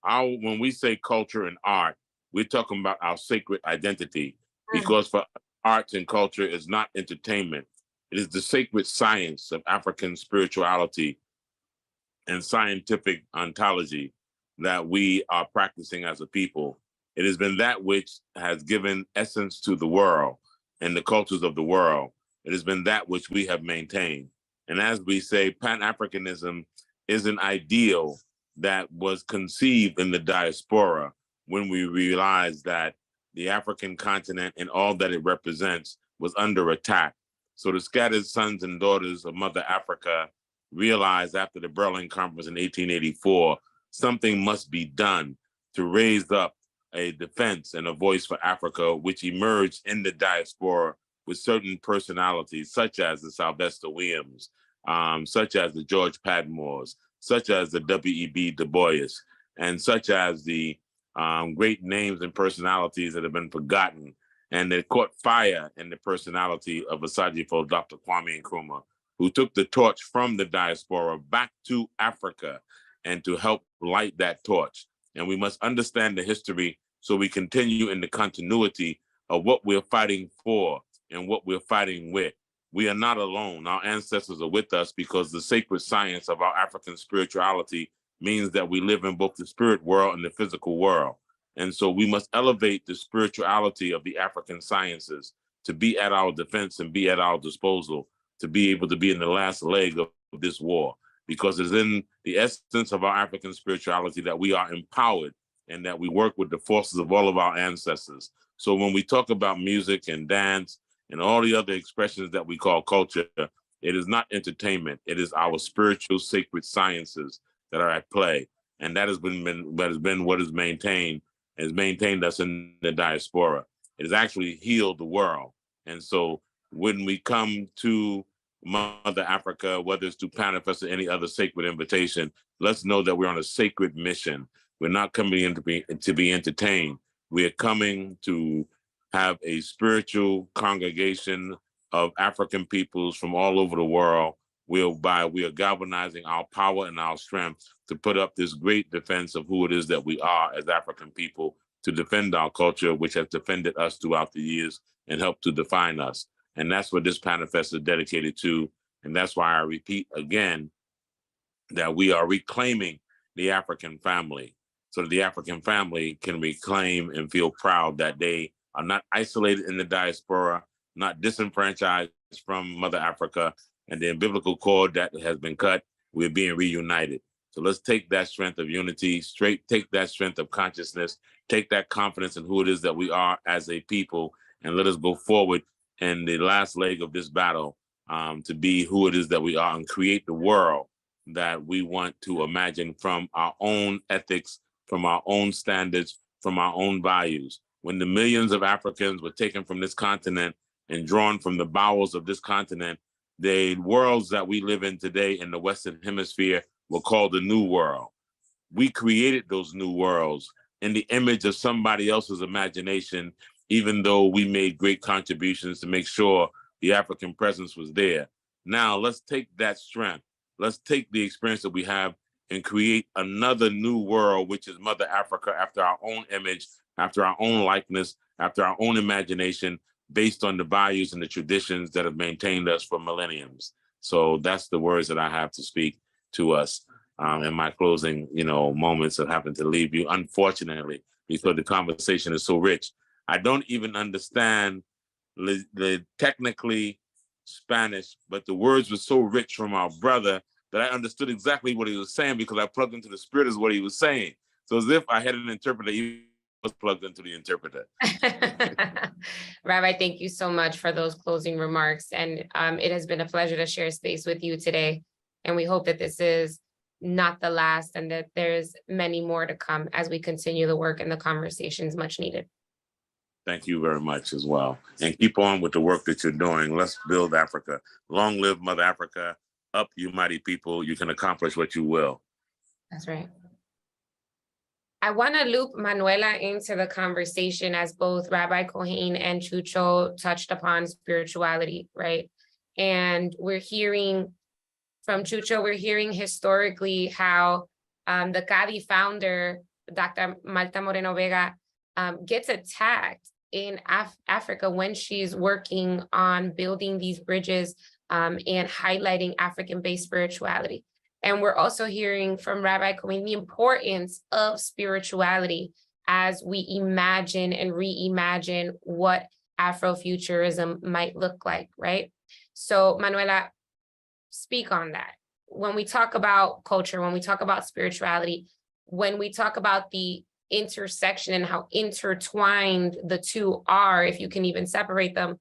When we say culture and art, we're talking about our sacred identity, because for arts and culture is not entertainment. It is the sacred science of African spirituality and scientific ontology that we are practicing as a people. It has been that which has given essence to the world and the cultures of the world. It has been that which we have maintained. And as we say, Pan-Africanism is an ideal that was conceived in the diaspora when we realized that the African continent and all that it represents was under attack. So the scattered sons and daughters of Mother Africa realized after the Berlin Conference in 1884, something must be done to raise up a defense and a voice for Africa, which emerged in the diaspora with certain personalities, such as the Sylvester Williams, such as the George Padmores, such as the W.E.B. Du Bois, and such as the great names and personalities that have been forgotten, and that caught fire in the personality of Asajifo, Dr. Kwame Nkrumah, who took the torch from the diaspora back to Africa and to help light that torch. And we must understand the history so we continue in the continuity of what we're fighting for and what we're fighting with. We are not alone. Our ancestors are with us because the sacred science of our African spirituality means that we live in both the spirit world and the physical world. And so we must elevate the spirituality of the African sciences to be at our defense and be at our disposal, to be able to be in the last leg of this war, because it's in the essence of our African spirituality that we are empowered and that we work with the forces of all of our ancestors. So when we talk about music and dance and all the other expressions that we call culture, it is not entertainment. It is our spiritual sacred sciences that are at play. And that has been what has maintained us in the diaspora. It has actually healed the world. And so when we come to Mother Africa, whether it's to Panifest or any other sacred invitation, let's know that we're on a sacred mission. We're not coming in to be entertained. We are coming to have a spiritual congregation of African peoples from all over the world we are galvanizing our power and our strength to put up this great defense of who it is that we are as African people, to defend our culture, which has defended us throughout the years and helped to define us. And that's what this manifest is dedicated to. And that's why I repeat again that we are reclaiming the African family, so that the African family can reclaim and feel proud that they are not isolated in the diaspora, not disenfranchised from Mother Africa, and the umbilical cord that has been cut, we're being reunited. So let's take that strength of unity, take that strength of consciousness, take that confidence in who it is that we are as a people, and let us go forward in the last leg of this battle to be who it is that we are and create the world that we want to imagine from our own ethics, from our own standards, from our own values. When the millions of Africans were taken from this continent and drawn from the bowels of this continent, the worlds that we live in today in the Western Hemisphere were called the New World. We created those new worlds in the image of somebody else's imagination, even though we made great contributions to make sure the African presence was there. Now let's take that strength. Let's take the experience that we have and create another new world, which is Mother Africa, after our own image, after our own likeness, after our own imagination, based on the values and the traditions that have maintained us for millenniums. So that's the words that I have to speak to us in my closing, moments of having to leave you, unfortunately, because the conversation is so rich. I don't even understand the technically Spanish, but the words were so rich from our brother that I understood exactly what he was saying because I plugged into the spirit of what he was saying. So as if I had an interpreter, he was plugged into the interpreter.
Rabbi, thank you so much for those closing remarks. And it has been a pleasure to share space with you today. And we hope that this is not the last and that there's many more to come as we continue the work and the conversations much needed.
Thank you very much as well. And keep on with the work that you're doing. Let's build Africa. Long live Mother Africa. Up, you mighty people. You can accomplish what you will.
That's right. I want to loop Manuela into the conversation as both Rabbi Cohen and Chucho touched upon spirituality, right? And we're hearing from Chucho, we're hearing historically how the CCCADI founder, Dr. Marta Moreno Vega, gets attacked in Africa when she's working on building these bridges and highlighting African-based spirituality. And we're also hearing from Rabbi Cohen the importance of spirituality as we imagine and reimagine what Afrofuturism might look like, right? So Manuela, speak on that. When we talk about culture, when we talk about spirituality, when we talk about the intersection and how intertwined the two are, if you can even separate them,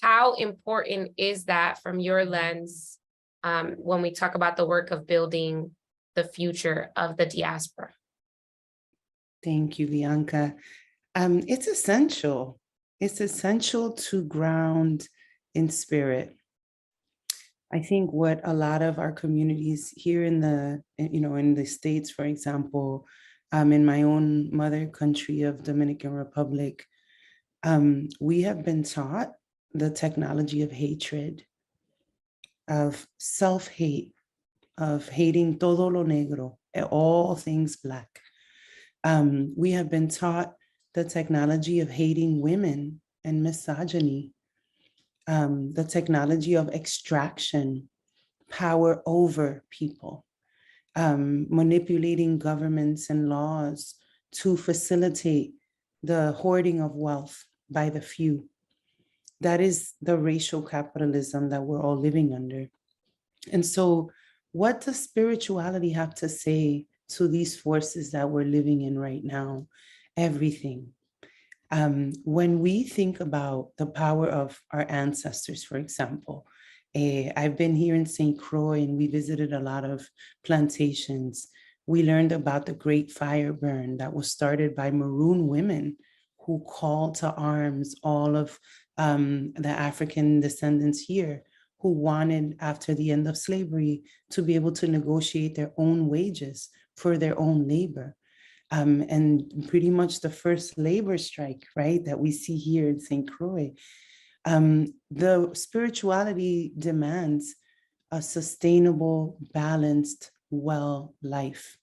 how important is that from your lens when we talk about the work of building the future of the diaspora?
Thank you, Bianca. It's essential. It's essential to ground in spirit. I think what a lot of our communities here in the States, for example, in my own mother country of Dominican Republic, we have been taught the technology of hatred, of self-hate, of hating todo lo negro, all things Black. We have been taught the technology of hating women and misogyny, the technology of extraction, power over people, manipulating governments and laws to facilitate the hoarding of wealth by the few. That is the racial capitalism that we're all living under. And so what does spirituality have to say to these forces that we're living in right now? Everything. When we think about the power of our ancestors, for example, I've been here in St. Croix and we visited a lot of plantations. We learned about the Great Fire Burn that was started by Maroon women who called to arms all of the African descendants here who wanted, after the end of slavery, to be able to negotiate their own wages for their own labor. And pretty much the first labor strike, right, that we see here in St. Croix. The spirituality demands a sustainable, balanced, well life.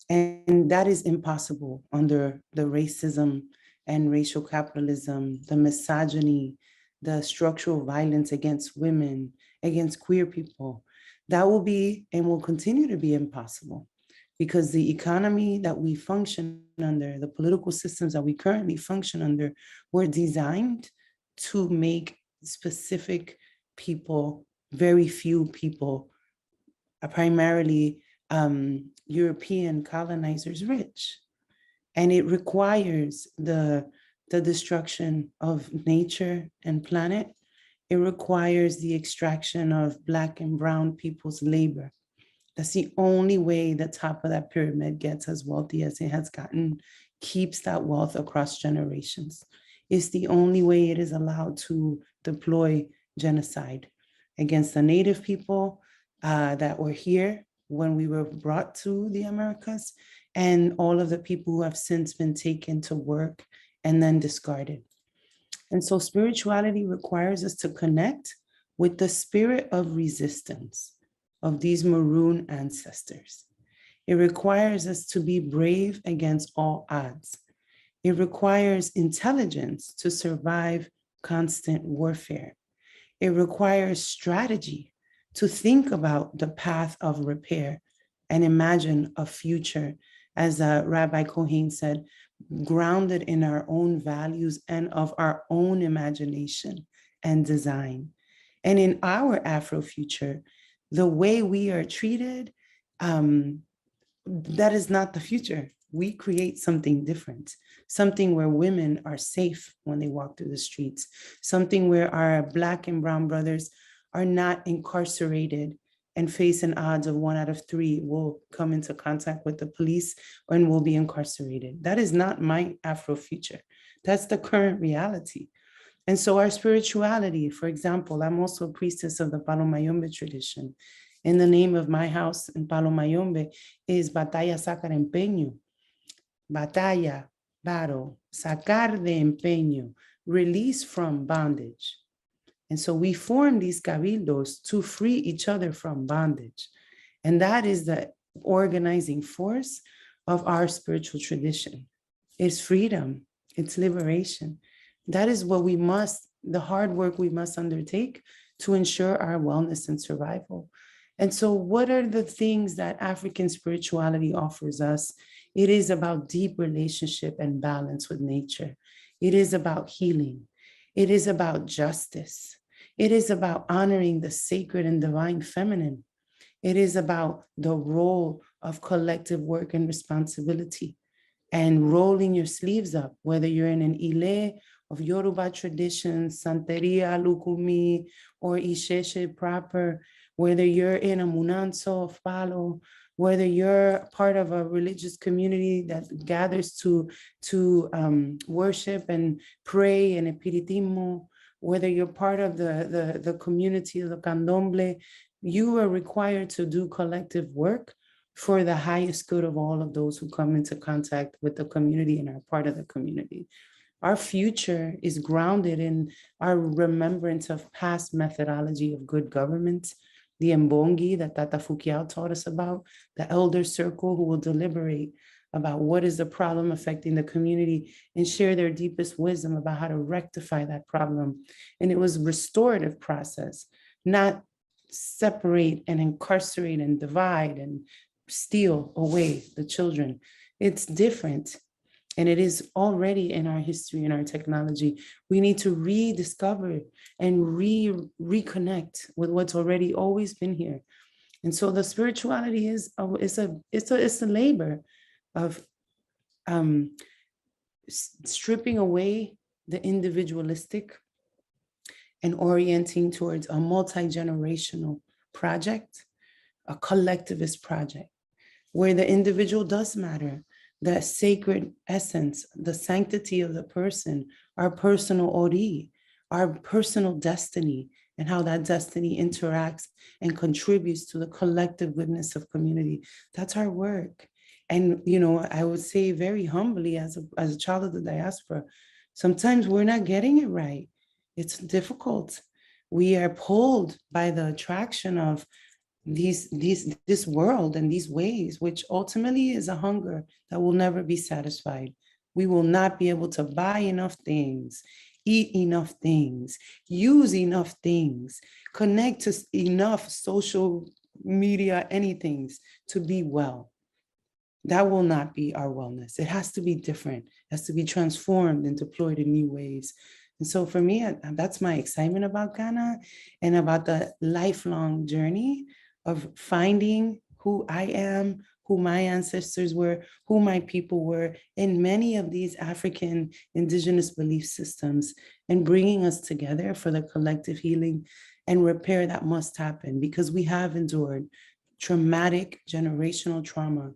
And that is impossible under the racism and racial capitalism, the misogyny, the structural violence against women, against queer people. That will be and will continue to be impossible because the economy that we function under, the political systems that we currently function under, were designed to make specific people, very few people, primarily European colonizers, rich. And it requires the destruction of nature and planet. It requires the extraction of Black and brown people's labor. That's the only way the top of that pyramid gets as wealthy as it has gotten, keeps that wealth across generations. It's the only way it is allowed to deploy genocide against the native people that were here when we were brought to the Americas, and all of the people who have since been taken to work and then discarded. And so spirituality requires us to connect with the spirit of resistance of these maroon ancestors. It requires us to be brave against all odds. It requires intelligence to survive constant warfare. It requires strategy to think about the path of repair and imagine a future, as Rabbi Cohen said, grounded in our own values and of our own imagination and design. And in our Afro future, the way we are treated, that is not the future. We create something different, something where women are safe when they walk through the streets, something where our Black and brown brothers are not incarcerated and face an odds of 1 out of 3 will come into contact with the police and will be incarcerated. That is not my Afro future. That's the current reality. And so our spirituality, for example, I'm also a priestess of the Palo Mayombe tradition. In the name of my house in Palo Mayombe is Batalla Sacar Empeño. Batalla, battle, sacar de empeño, release from bondage. And so we form these cabildos to free each other from bondage. And that is the organizing force of our spiritual tradition. It's freedom, it's liberation. That is what we must, the hard work we must undertake to ensure our wellness and survival. And so what are the things that African spirituality offers us? It is about deep relationship and balance with nature. It is about healing. It is about justice. It is about honoring the sacred and divine feminine. It is about the role of collective work and responsibility and rolling your sleeves up, whether you're in an Ile of Yoruba traditions, Santeria, Lukumi, or Isheshe proper, whether you're in a Munanso of Palo, whether you're part of a religious community that gathers to worship and pray and Epiritimo, whether you're part of the community of the Candomblé, you are required to do collective work for the highest good of all of those who come into contact with the community and are part of the community. Our future is grounded in our remembrance of past methodology of good government, the Mbongi that Tata Fukiao taught us about, the elder circle who will deliberate about what is the problem affecting the community and share their deepest wisdom about how to rectify that problem. And it was a restorative process, not separate and incarcerate and divide and steal away the children. It's different. And it is already in our history and our technology. We need to rediscover and reconnect with what's already always been here. And so the spirituality is a labor of stripping away the individualistic and orienting towards a multi-generational project, a collectivist project, where the individual does matter, the sacred essence, the sanctity of the person, our personal ori, our personal destiny, and how that destiny interacts and contributes to the collective goodness of community. That's our work. And, you know, I would say very humbly as a child of the diaspora, sometimes we're not getting it right. It's difficult. We are pulled by the attraction of this world and these ways, which ultimately is a hunger that will never be satisfied. We will not be able to buy enough things, eat enough things, use enough things, connect to enough social media, anything to be well. That will not be our wellness. It has to be different. It has to be transformed and deployed in new ways. And so for me, that's my excitement about Ghana and about the lifelong journey of finding who I am, who my ancestors were, who my people were in many of these African indigenous belief systems, and bringing us together for the collective healing and repair that must happen, because we have endured traumatic generational trauma.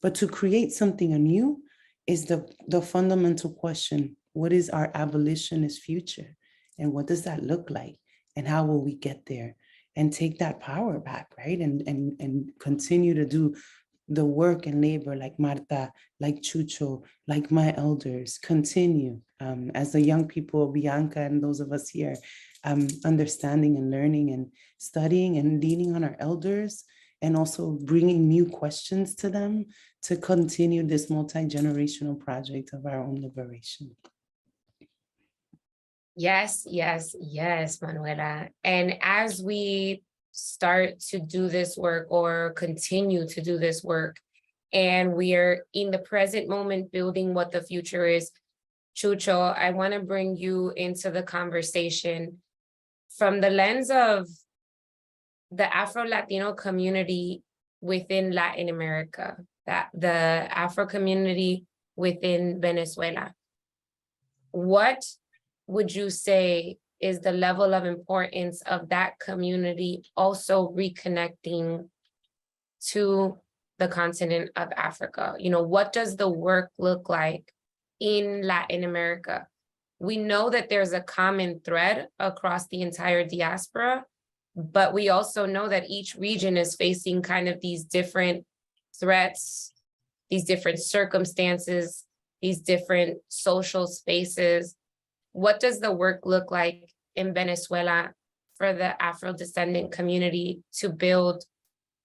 But to create something anew is the fundamental question. What is our abolitionist future? And what does that look like? And how will we get there? And take that power back, right? And continue to do the work and labor like Marta, like Chucho, like my elders, continue as the young people, Bianca and those of us here, understanding and learning and studying and leaning on our elders, and also bringing new questions to them to continue this multi-generational project of our own liberation.
Yes, yes, yes, Manuela. And as we start to do this work or continue to do this work, and we are in the present moment building what the future is, Chucho, I want to bring you into the conversation from the lens of the Afro-Latino community within Latin America, that the Afro community within Venezuela. What would you say is the level of importance of that community also reconnecting to the continent of Africa? You know, what does the work look like in Latin America? We know that there's a common thread across the entire diaspora, but we also know that each region is facing kind of these different threats, these different circumstances, these different social spaces. What does the work look like in Venezuela for the Afro-descendant community to build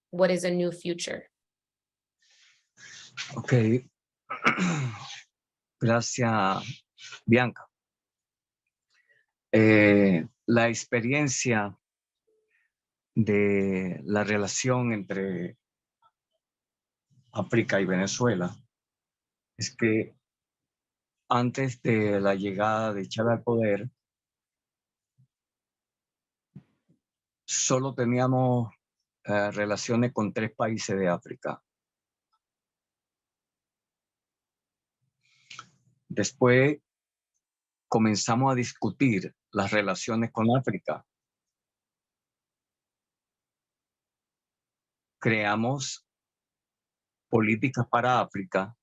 what is a new future?
Okay. Gracias, Bianca. La experiencia de la relación entre África y Venezuela es que antes de la llegada de Chávez al poder, solo teníamos relaciones con 3 países de África. Después comenzamos a discutir las relaciones con África. Creamos políticas para África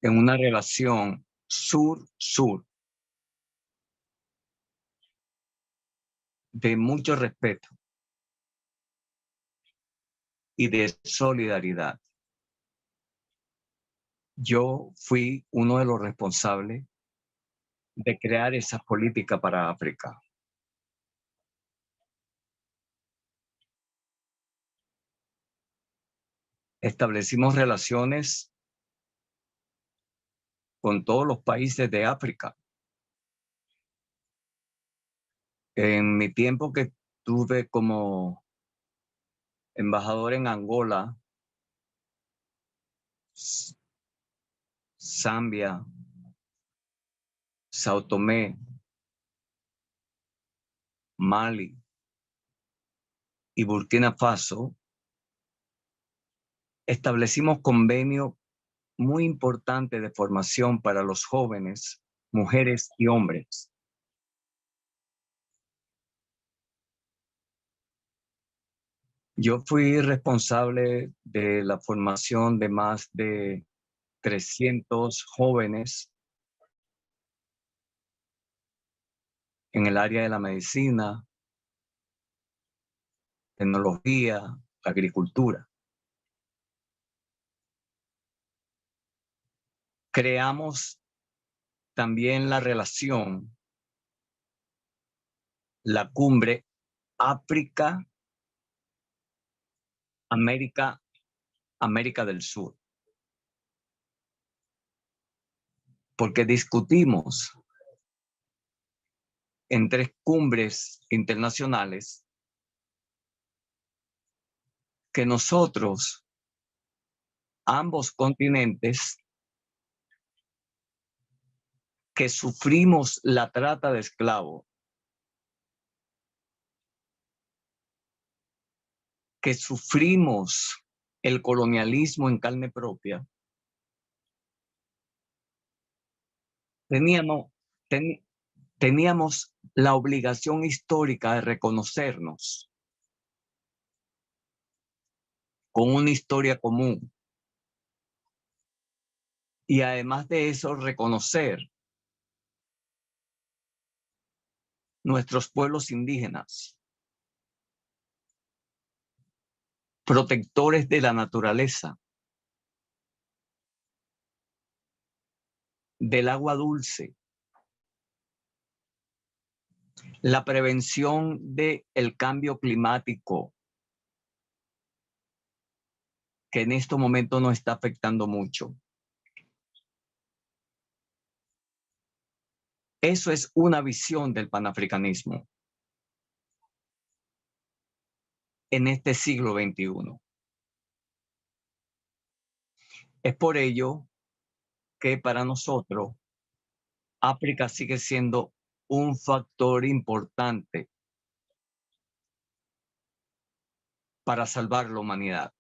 en una relación sur-sur de mucho respeto y de solidaridad. Yo fui uno de los responsables de crear esa política para África. Establecimos relaciones con todos los países de África. En mi tiempo que tuve como embajador en Angola, Zambia, Sao Tomé, Mali y Burkina Faso, establecimos convenios muy importantes de formación para los jóvenes, mujeres y hombres. Yo fui responsable de la formación de más de 300 jóvenes en el área de la medicina, tecnología, agricultura. Creamos también la relación la cumbre África, América del Sur, porque discutimos en 3 cumbres internacionales que nosotros, ambos continentes, que sufrimos la trata de esclavos, que sufrimos el colonialismo en carne propia, teníamos la obligación histórica de reconocernos con una historia común. Y además de eso, reconocer nuestros pueblos indígenas, protectores de la naturaleza, del agua dulce, la prevención del cambio climático, que en este momento nos está afectando mucho. Eso es una visión del panafricanismo en este siglo XXI. Es por ello que para nosotros África sigue siendo un factor importante para salvar la humanidad.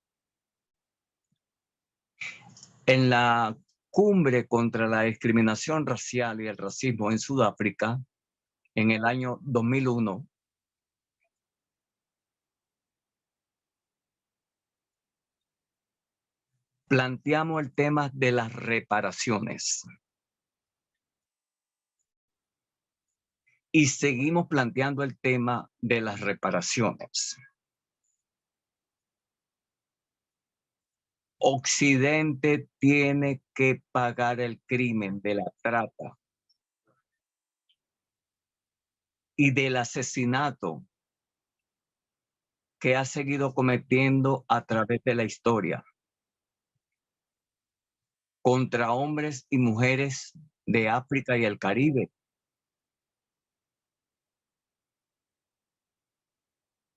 En la cumbre contra la discriminación racial y el racismo en Sudáfrica, en el año 2001, planteamos el tema de las reparaciones. Y seguimos planteando el tema de las reparaciones. Occidente tiene que pagar el crimen de la trata y del asesinato que ha seguido cometiendo a través de la historia contra hombres y mujeres de África y el Caribe.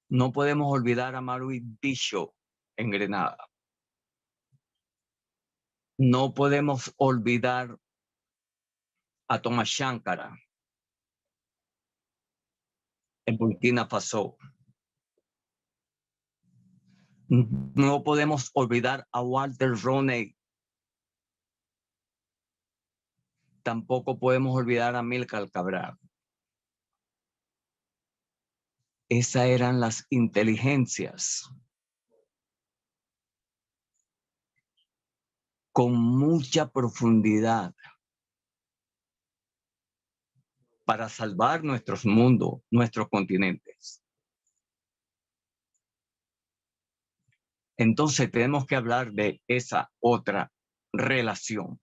No podemos olvidar a Maruí Bishop en Grenada. No podemos olvidar a Thomas Sankara en Burkina Faso. No podemos olvidar a Walter Roney. Tampoco podemos olvidar a Milcar Cabral. Esas eran las inteligencias con mucha profundidad para salvar nuestros mundos, nuestros continentes. Entonces tenemos que hablar de esa otra relación.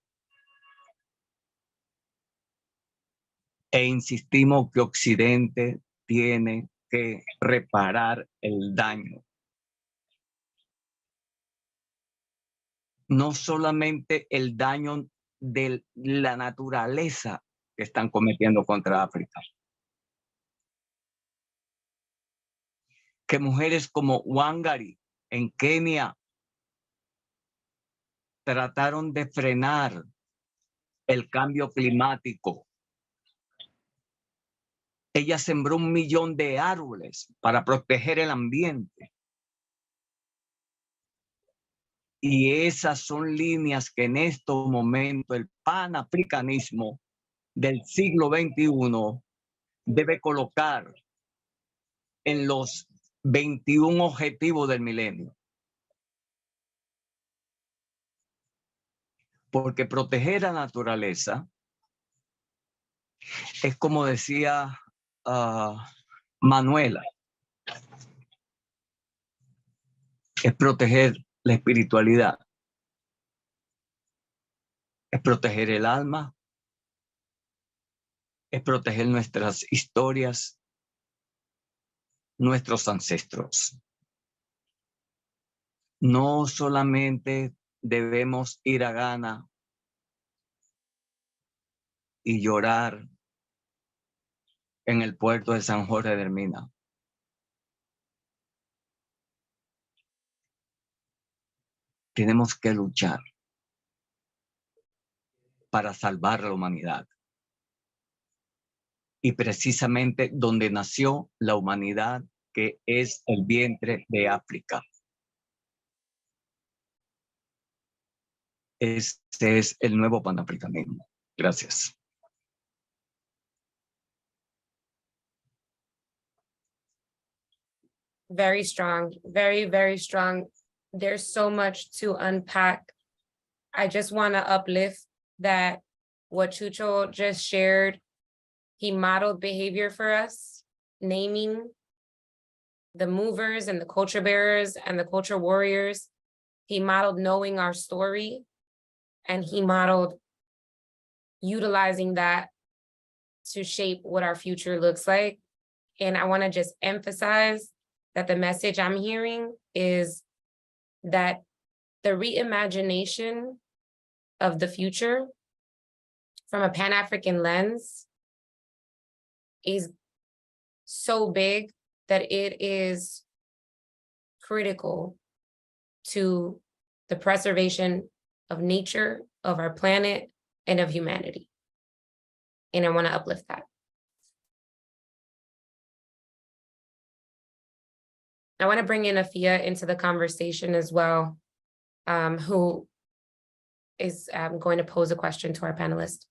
E insistimos que Occidente tiene que reparar el daño. No solamente el daño de la naturaleza que están cometiendo contra África. Que mujeres como Wangari en Kenia trataron de frenar el cambio climático. Ella sembró 1 millón de árboles para proteger el ambiente. Y esas son líneas que en estos momentos el panafricanismo del siglo XXI debe colocar en los 21 objetivos del milenio. Porque proteger la naturaleza es como decía Manuela, es proteger la espiritualidad, es proteger el alma, es proteger nuestras historias, nuestros ancestros. No solamente debemos ir a Ghana y llorar en el puerto de San Jorge de Mina. Tenemos que luchar para salvar la humanidad. Y precisamente donde nació la humanidad, que es el vientre de África. Este es el nuevo panafricanismo. Gracias.
Very strong, very, very strong. There's so much to unpack. I just want to uplift that what Chucho just shared, he modeled behavior for us, naming the movers and the culture bearers and the culture warriors. He modeled knowing our story, and he modeled utilizing that to shape what our future looks like. And I want to just emphasize that the message I'm hearing is that the reimagination of the future from a Pan-African lens is so big that it is critical to the preservation of nature, of our planet, and of humanity. And I want to uplift that. I want to bring in Afia into the conversation as well, who is going to pose a question to our panelists.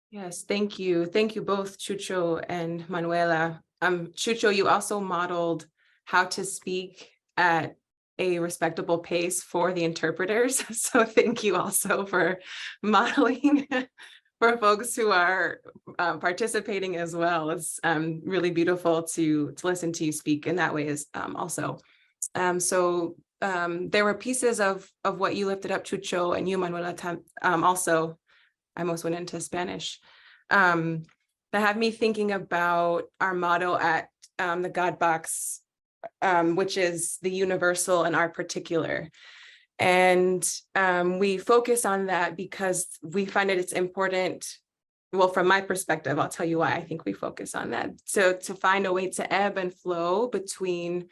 Yes, thank you. Thank you both, Chucho and Manuela. Chucho, you also modeled how to speak at a respectable pace for the interpreters. So thank you also for modeling for folks who are participating as well. It's really beautiful to listen to you speak in that way as also. There were pieces of what you lifted up, Chucho, and you, Manuela, also. I almost went into Spanish. That had me thinking about our motto at the God Box, which is the universal and our particular. And we focus on that because we find it's important. Well, from my perspective, I'll tell you why I think we focus on that. So to find a way to ebb and flow between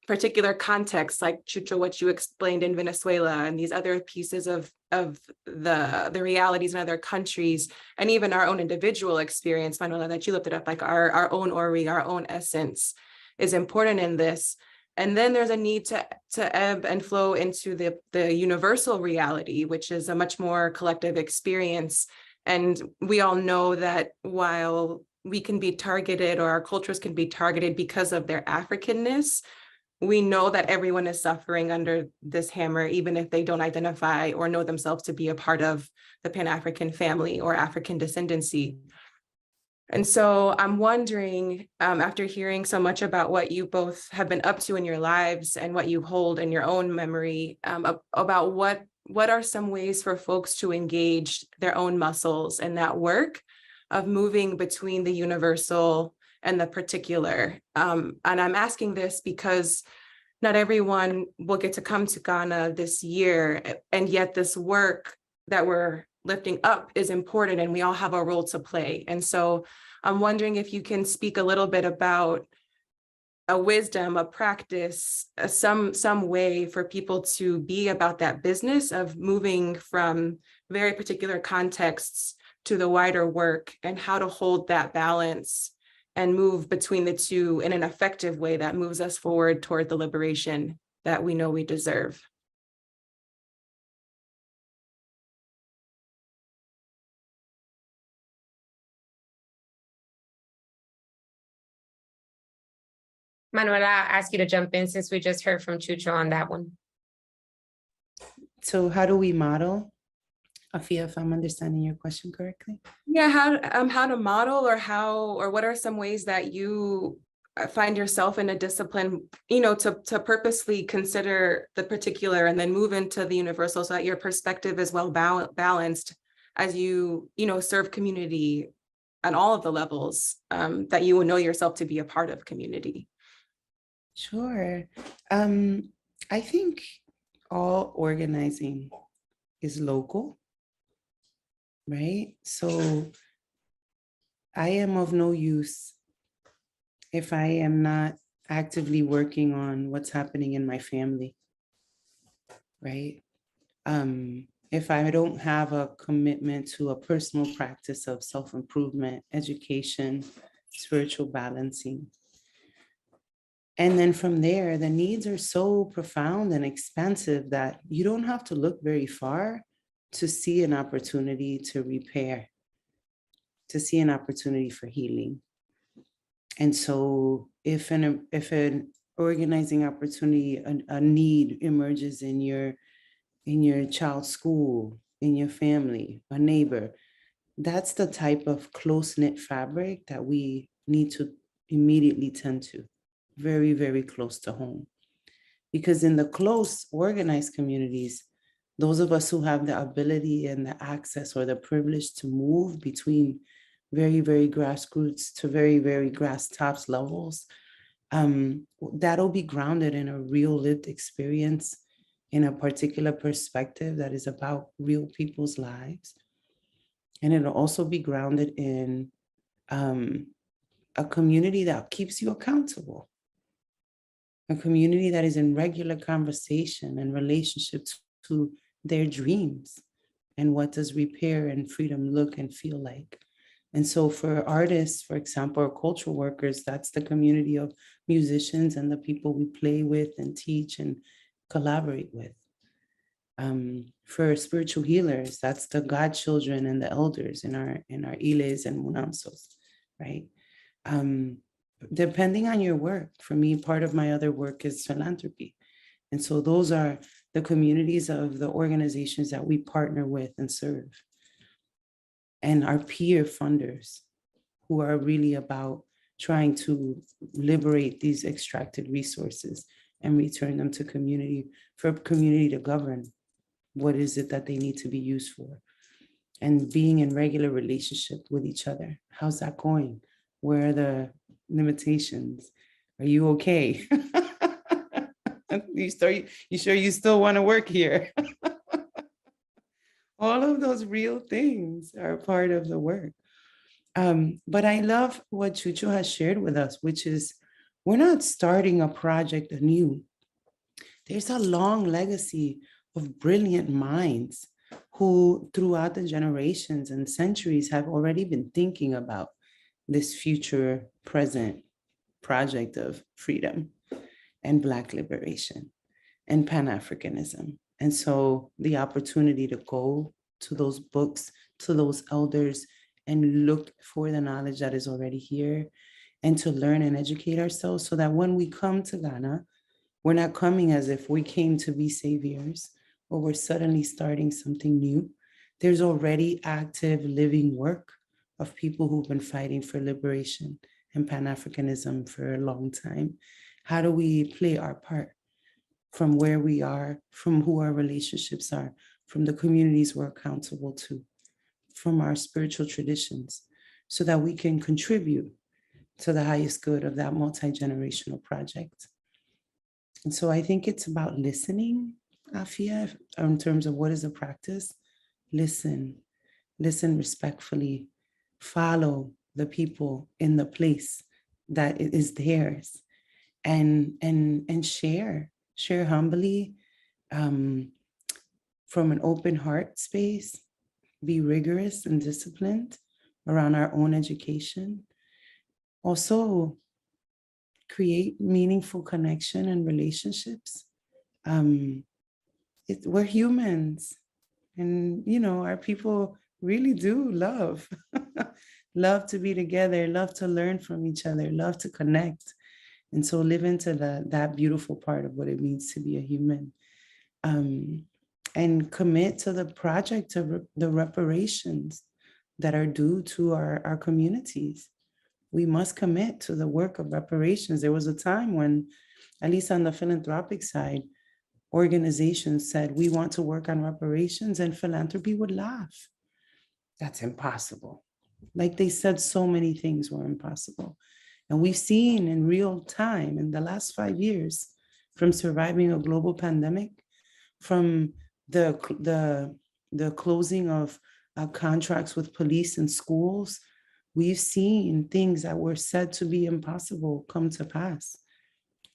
particular contexts, like Chucho, what you explained in Venezuela, and these other pieces of the realities in other countries, and even our own individual experience, Manuela, that you lifted up, like our own ori, our own essence is important in this. And then there's a need to ebb and flow into the universal reality, which is a much more collective experience. And we all know that while we can be targeted, or our cultures can be targeted because of their Africanness, we know that everyone is suffering under this hammer, even if they don't identify or know themselves to be a part of the Pan-African family or African descendancy. And so I'm wondering, after hearing so much about what you both have been up to in your lives and what you hold in your own memory, about what are some ways for folks to engage their own muscles in that work of moving between the universal and the particular. And I'm asking this because not everyone will get to come to Ghana this year, and yet this work that we're lifting up is important, and we all have a role to play. And so I'm wondering if you can speak a little bit about a wisdom, a practice, some way for people to be about that business of moving from very particular contexts to the wider work, and how to hold that balance and move between the two in an effective way that moves us forward toward the liberation that we know we deserve.
Manuela, I'll ask you to jump in since we just heard from Chucho on that one.
So how do we model? Afia, if I'm understanding your question correctly.
Yeah, how to model, or what are some ways that you find yourself in a discipline, to purposely consider the particular and then move into the universal, so that your perspective is well balanced as you serve community on all of the levels, that you will know yourself to be a part of community.
Sure. I think all organizing is local, right? So I am of no use if I am not actively working on what's happening in my family, right? If I don't have a commitment to a personal practice of self-improvement, education, spiritual balancing. And then from there, the needs are so profound and expansive that you don't have to look very far to see an opportunity to repair, to see an opportunity for healing. And so if an organizing opportunity, a need emerges in your child's school, in your family, a neighbor, that's the type of close-knit fabric that we need to immediately tend to, very, very close to home. Because in the close, organized communities, those of us who have the ability and the access or the privilege to move between very, very grassroots to very, very grass tops levels, that'll be grounded in a real lived experience, in a particular perspective that is about real people's lives. And it'll also be grounded in a community that keeps you accountable, a community that is in regular conversation and relationship to their dreams and what does repair and freedom look and feel like. And so for artists, for example, or cultural workers, that's the community of musicians and the people we play with and teach and collaborate with. For spiritual healers, that's the godchildren and the elders in our iles and munamsos, right? Depending on your work, for me, part of my other work is philanthropy. And so those are the communities of the organizations that we partner with and serve. And our peer funders who are really about trying to liberate these extracted resources and return them to community, for community to govern. What is it that they need to be used for? And being in regular relationship with each other. How's that going? Where are the limitations? Are you okay? You sure you still want to work here? All of those real things are part of the work. But I love what Chucho has shared with us, which is we're not starting a project anew. There's a long legacy of brilliant minds who throughout the generations and centuries have already been thinking about this future present project of freedom and Black liberation and Pan-Africanism. And so the opportunity to go to those books, to those elders, and look for the knowledge that is already here and to learn and educate ourselves so that when we come to Ghana, we're not coming as if we came to be saviors or we're suddenly starting something new. There's already active living work of people who've been fighting for liberation and Pan-Africanism for a long time. How do we play our part from where we are, from who our relationships are, from the communities we're accountable to, from our spiritual traditions, so that we can contribute to the highest good of that multi-generational project? And so I think it's about listening, Afia, in terms of what is the practice. Listen respectfully, follow the people in the place that it is theirs, and share humbly, from an open heart space, be rigorous and disciplined around our own education. Also, create meaningful connection and relationships. We're humans, and our people really do love to be together, love to learn from each other, love to connect. And so live into that beautiful part of what it means to be a human. And commit to the project of the reparations that are due to our communities. We must commit to the work of reparations. There was a time when, at least on the philanthropic side, organizations said, we want to work on reparations, and philanthropy would laugh. That's impossible. Like they said, so many things were impossible. And we've seen in real time in the last 5 years, from surviving a global pandemic, from the closing of contracts with police and schools, we've seen things that were said to be impossible come to pass.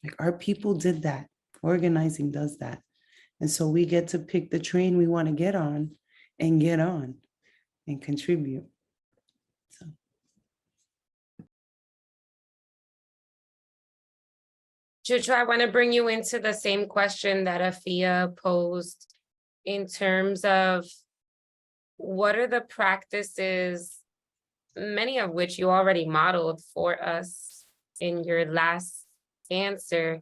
Like our people did that. Organizing does that. And so we get to pick the train we want to get on and contribute. So.
Chucho, I want to bring you into the same question that Afia posed in terms of what are the practices, many of which you already modeled for us in your last answer,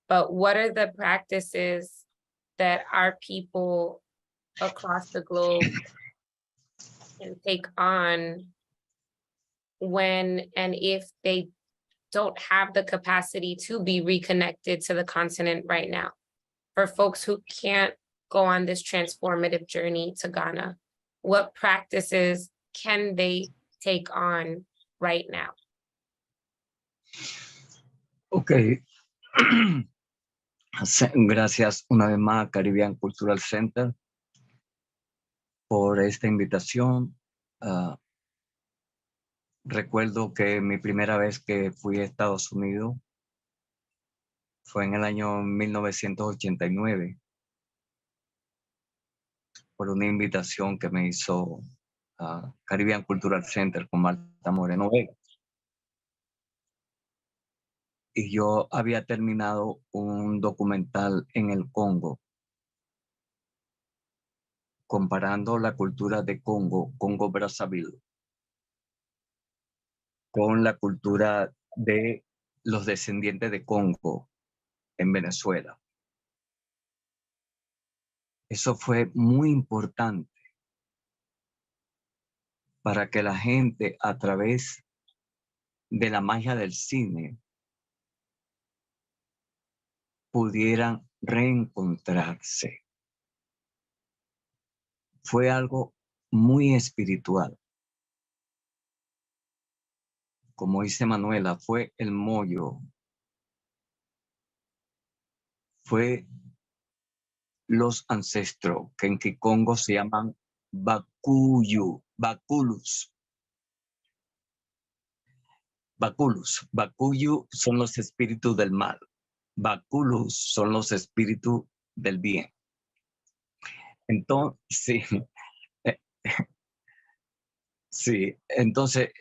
but what are the practices that our people across the globe can take on when and if they don't have the capacity to be reconnected to the continent right now? For folks who can't go on this transformative journey to Ghana, what practices can they take on right now?
Okay. Gracias una vez más a Caribbean Cultural Center por esta invitación. Recuerdo que mi primera vez que fui a Estados Unidos fue en el año 1989 por una invitación que me hizo Caribbean Cultural Center con Marta Moreno Vega. Y yo había terminado un documental en el Congo, comparando la cultura de Congo, Congo-Brazzaville, con la cultura de los descendientes de Congo en Venezuela. Eso fue muy importante para que la gente, a través de la magia del cine, pudieran reencontrarse. Fue algo muy espiritual. Como dice Manuela, fue el mollo. Fue los ancestros, que en Kikongo se llaman Bakuyu, Bakulus. Bakulus. Bakuyu son los espíritus del mal. Bakulus son los espíritus del bien. Entonces, sí. Sí, entonces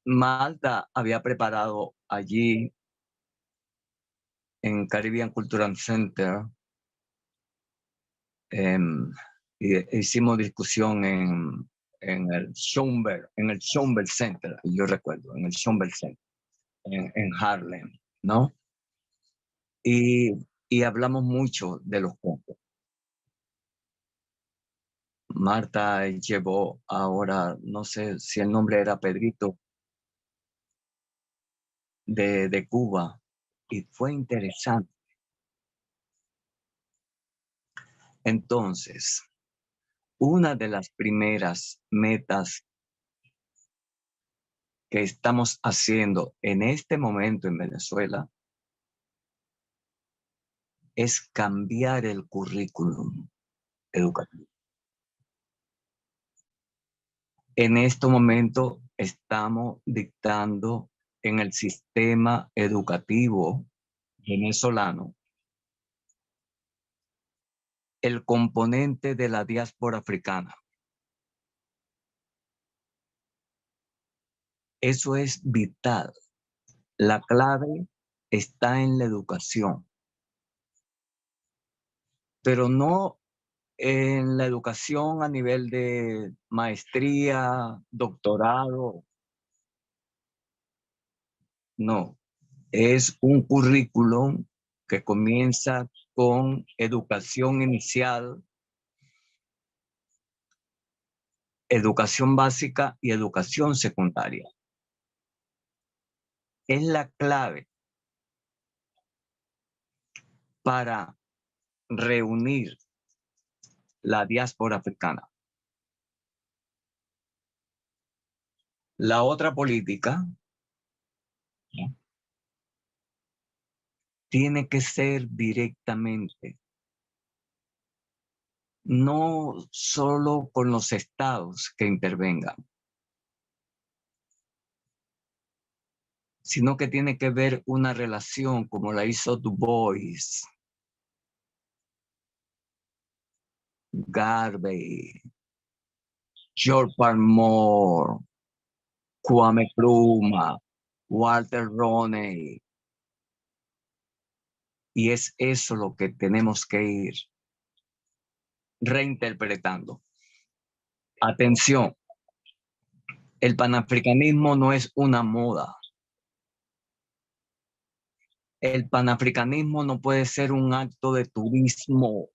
Malta había preparado allí en Caribbean Cultural Center, hicimos discusión en el Schomberg Center, yo recuerdo, en el Schomberg Center, en Harlem, ¿no? Y hablamos mucho de los cuentos. Marta llevó ahora, no sé si el nombre era Pedrito, de Cuba, y fue interesante. Entonces, una de las primeras metas que estamos haciendo en este momento en Venezuela es cambiar el currículum educativo. En este momento estamos dictando en el sistema educativo venezolano el componente de la diáspora africana. Eso es vital. La clave está en la educación, pero no en la educación a nivel de maestría, doctorado. No, es un currículum que comienza con educación inicial, educación básica y educación secundaria. Es la clave para reunir la diáspora africana. La otra política tiene que ser directamente, no solo con los estados que intervengan, sino que tiene que ver una relación como la hizo Du Bois, Garvey, George Palmore, Kwame Nkrumah, Walter Roney. Y es eso lo que tenemos que ir reinterpretando. Atención, el panafricanismo no es una moda. El panafricanismo no puede ser un acto de turismo.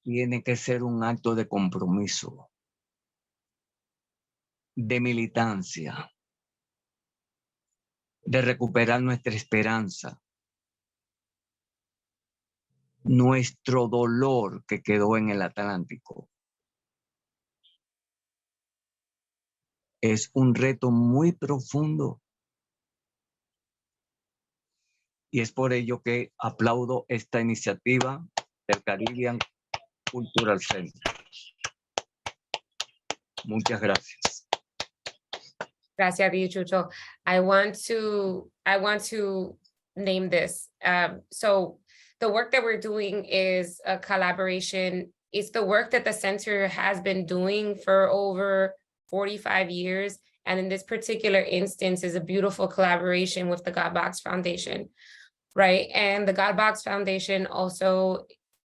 Tiene que ser un acto de compromiso, de militancia, de recuperar nuestra esperanza, nuestro dolor que quedó en el Atlántico. Es un reto muy profundo. Y es por ello que aplaudo esta iniciativa del Caribbean Cultural Center. Muchas gracias.
Gracias, Chucho. I want to name this. So the work that we're doing is a collaboration. It's the work that the center has been doing for over 45 years. And in this particular instance is a beautiful collaboration with the God Box Foundation, right? And the God Box Foundation also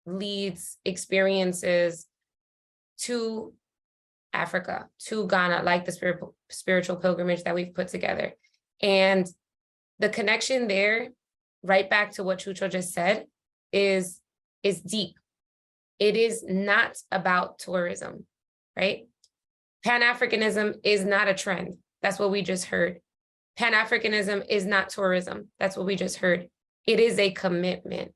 leads experiences to Africa, to Ghana, like the spiritual pilgrimage that we've put together. And the connection there, right back to what Chucho just said, is deep. It is not about tourism, right? Pan-Africanism is not a trend. That's what we just heard. Pan-Africanism is not tourism. That's what we just heard. It is a commitment.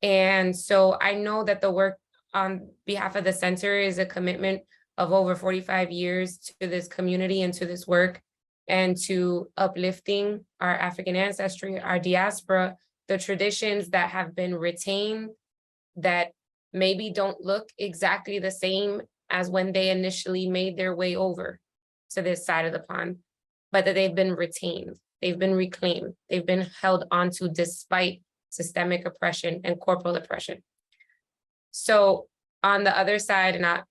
And so I know that the work on behalf of the center is a commitment of over 45 years to this community and to this work and to uplifting our African ancestry, our diaspora, the traditions that have been retained that maybe don't look exactly the same as when they initially made their way over to this side of the pond, but that they've been retained, they've been reclaimed, they've been held onto despite systemic oppression and corporal oppression. So on the other side, and I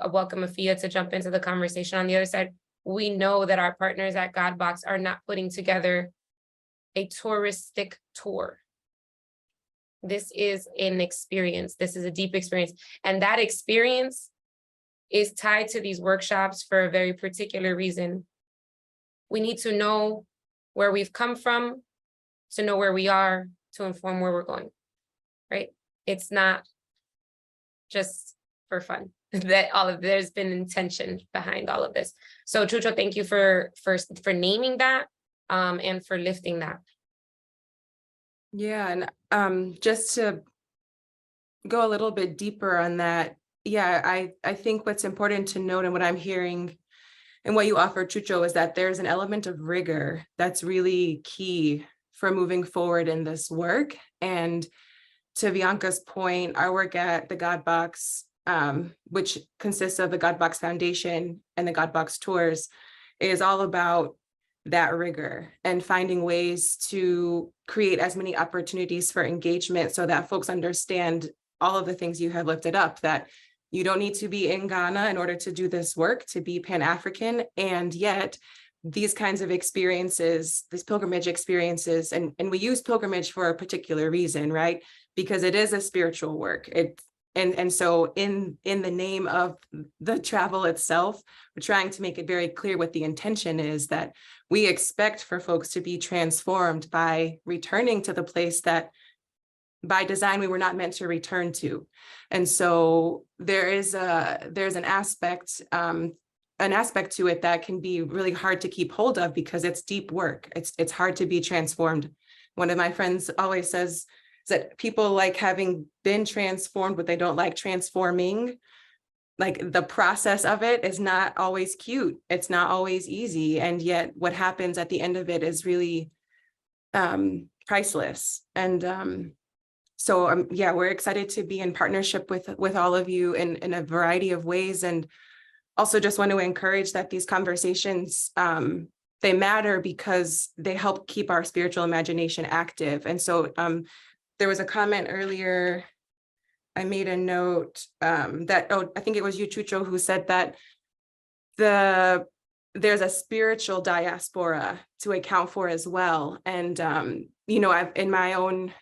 welcome Afia to jump into the conversation. On the other side, we know that our partners at God Box are not putting together a touristic tour. This is an experience. This is a deep experience. And that experience is tied to these workshops for a very particular reason. We need to know where we've come from, to know where we are, to inform where we're going, right? It's not just for fun. That there's been intention behind all of this. So Chucho, thank you for naming that and for lifting that.
Yeah, and just to go a little bit deeper on that, yeah, I think what's important to note and what I'm hearing and what you offer, Chucho, is that there's an element of rigor that's really key for moving forward in this work. And to Bianca's point, our work at the God Box, which consists of the God Box Foundation and the God Box Tours, is all about that rigor and finding ways to create as many opportunities for engagement so that folks understand all of the things you have lifted up, that you don't need to be in Ghana in order to do this work, to be Pan-African, and yet these kinds of experiences, these pilgrimage experiences, and we use pilgrimage for a particular reason, right? Because it is a spiritual work. And so in the name of the travel itself, we're trying to make it very clear what the intention is, that we expect for folks to be transformed by returning to the place that by design we were not meant to return to. And so there's an aspect to it that can be really hard to keep hold of because it's deep work. It's hard to be transformed. One of my friends always says that people like having been transformed, but they don't like transforming. like the process of it is not always cute. It's not always easy. And yet what happens at the end of it is really priceless. And so yeah, we're excited to be in partnership with all of you in a variety of ways. And also just want to encourage that these conversations, they matter because they help keep our spiritual imagination active. And so there was a comment earlier, I made a note that, I think it was you, Chucho, who said that there's a spiritual diaspora to account for as well. And, you know, I've in my own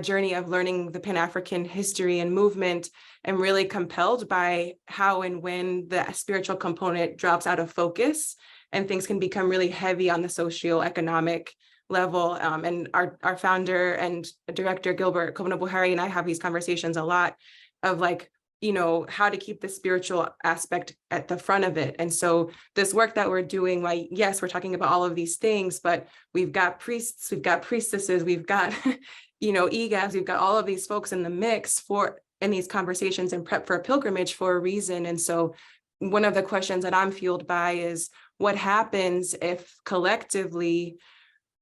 journey of learning the Pan-African history and movement, I'm really compelled by how and when the spiritual component drops out of focus and things can become really heavy on the socioeconomic level. And our founder and director, Gilbert Kobana-Buhari, and I have these conversations a lot of like, you know, how to keep the spiritual aspect at the front of it. And so this work that we're doing, like, yes, we're talking about all of these things, but we've got priests, we've got priestesses, we've got, you know, EGAs, we've got all of these folks in the mix in these conversations and prep for a pilgrimage for a reason. And so one of the questions that I'm fueled by is what happens if collectively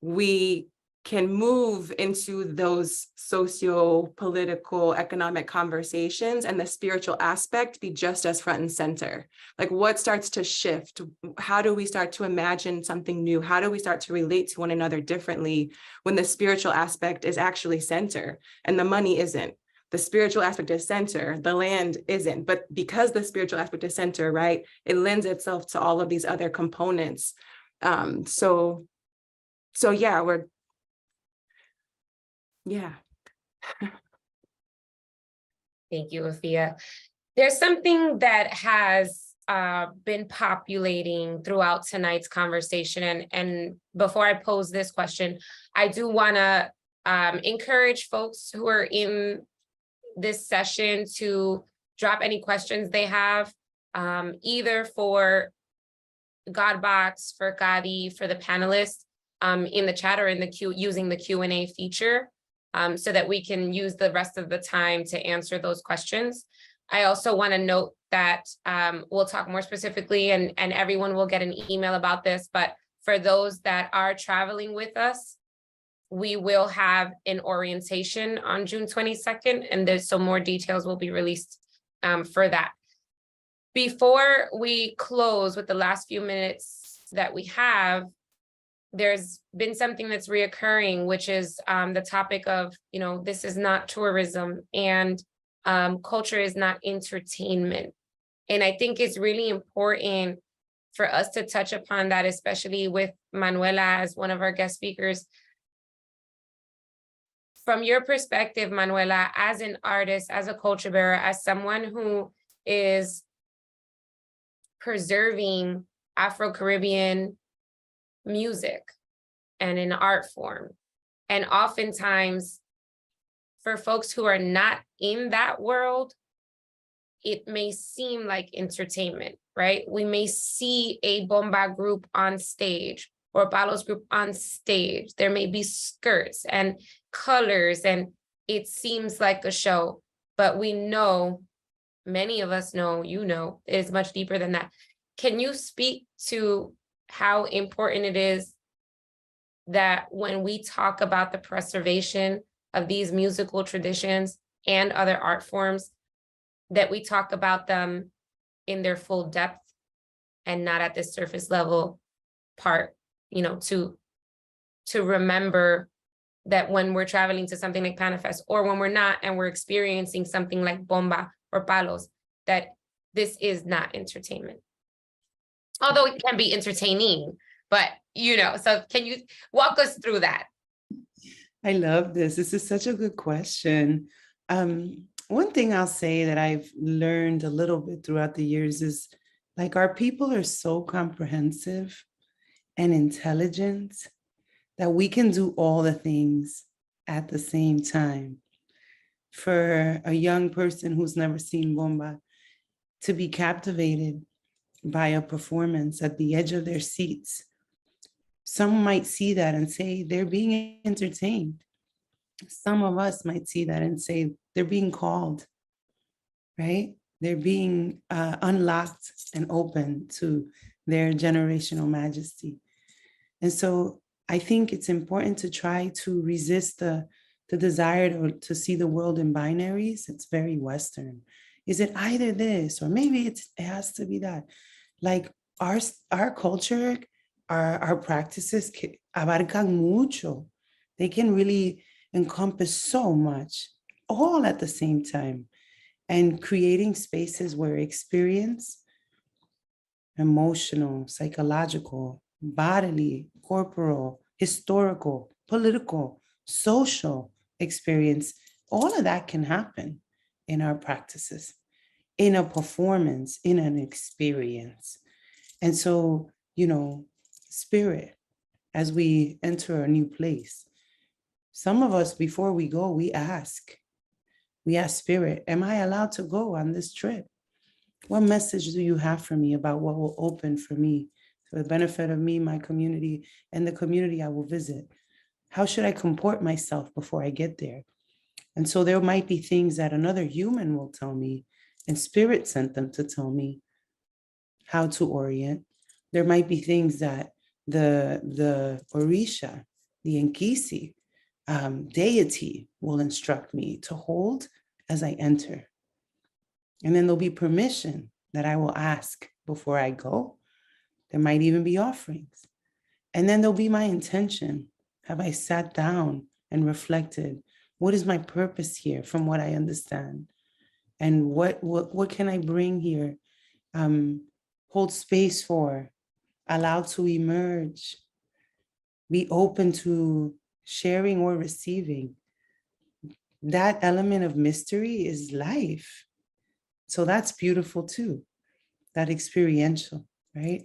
we can move into those socio-political economic conversations and the spiritual aspect be just as front and center. Like what starts to shift? How do we start to imagine something new? How do we start to relate to one another differently when the spiritual aspect is actually center and the money isn't? The spiritual aspect is center, the land isn't, but because the spiritual aspect is center, right, it lends itself to all of these other components. So yeah, yeah.
Thank you, Afia. There's something that has been populating throughout tonight's conversation. And before I pose this question, I do want to encourage folks who are in this session to drop any questions they have, either for Godbox, for CCCADI, for the panelists in the chat or in the queue using the Q&A feature. So that we can use the rest of the time to answer those questions. I also want to note that we'll talk more specifically and everyone will get an email about this, but for those that are traveling with us, we will have an orientation on June 22nd, and there's some more details will be released for that. Before we close with the last few minutes that we have, there's been something that's reoccurring, which is the topic of, you know, this is not tourism and culture is not entertainment. And I think it's really important for us to touch upon that, especially with Manuela as one of our guest speakers. From your perspective, Manuela, as an artist, as a culture bearer, as someone who is preserving Afro-Caribbean music and an art form. And oftentimes for folks who are not in that world, it may seem like entertainment, right? We may see a bomba group on stage or Palos group on stage. There may be skirts and colors and it seems like a show, but we know, many of us know, you know, it is much deeper than that. Can you speak to how important it is that when we talk about the preservation of these musical traditions and other art forms, that we talk about them in their full depth and not at the surface level part, you know, to remember that when we're traveling to something like Panafest, or when we're not and we're experiencing something like Bomba or Palos, that this is not entertainment. Although it can be entertaining, but you know, so can you walk us through that?
I love this. This is such a good question. One thing I'll say that I've learned a little bit throughout the years is like our people are so comprehensive and intelligent that we can do all the things at the same time. For a young person who's never seen Bomba to be captivated by a performance at the edge of their seats, some might see that and say they're being entertained. Some of us might see that and say they're being called, right? They're being unlocked and open to their generational majesty. And so I think it's important to try to resist the desire to see the world in binaries. It's very Western. Is it either this or maybe it has to be that? Like our culture, our practices abarcan mucho. They can really encompass so much, all at the same time, and creating spaces where experience, emotional, psychological, bodily, corporal, historical, political, social experience, all of that can happen in our practices, in a performance, in an experience. And so, spirit, as we enter a new place, some of us, before we go, we ask spirit, am I allowed to go on this trip? What message do you have for me about what will open for me for the benefit of me, my community, and the community I will visit? How should I comport myself before I get there? And so there might be things that another human will tell me, and spirit sent them to tell me how to orient. There might be things that the Orisha, the Nkisi, deity will instruct me to hold as I enter. And then there'll be permission that I will ask before I go. There might even be offerings. And then there'll be my intention. Have I sat down and reflected? What is my purpose here from what I understand? And what can I bring here? Hold space for, allow to emerge, be open to sharing or receiving. That element of mystery is life. So that's beautiful too, that experiential, right?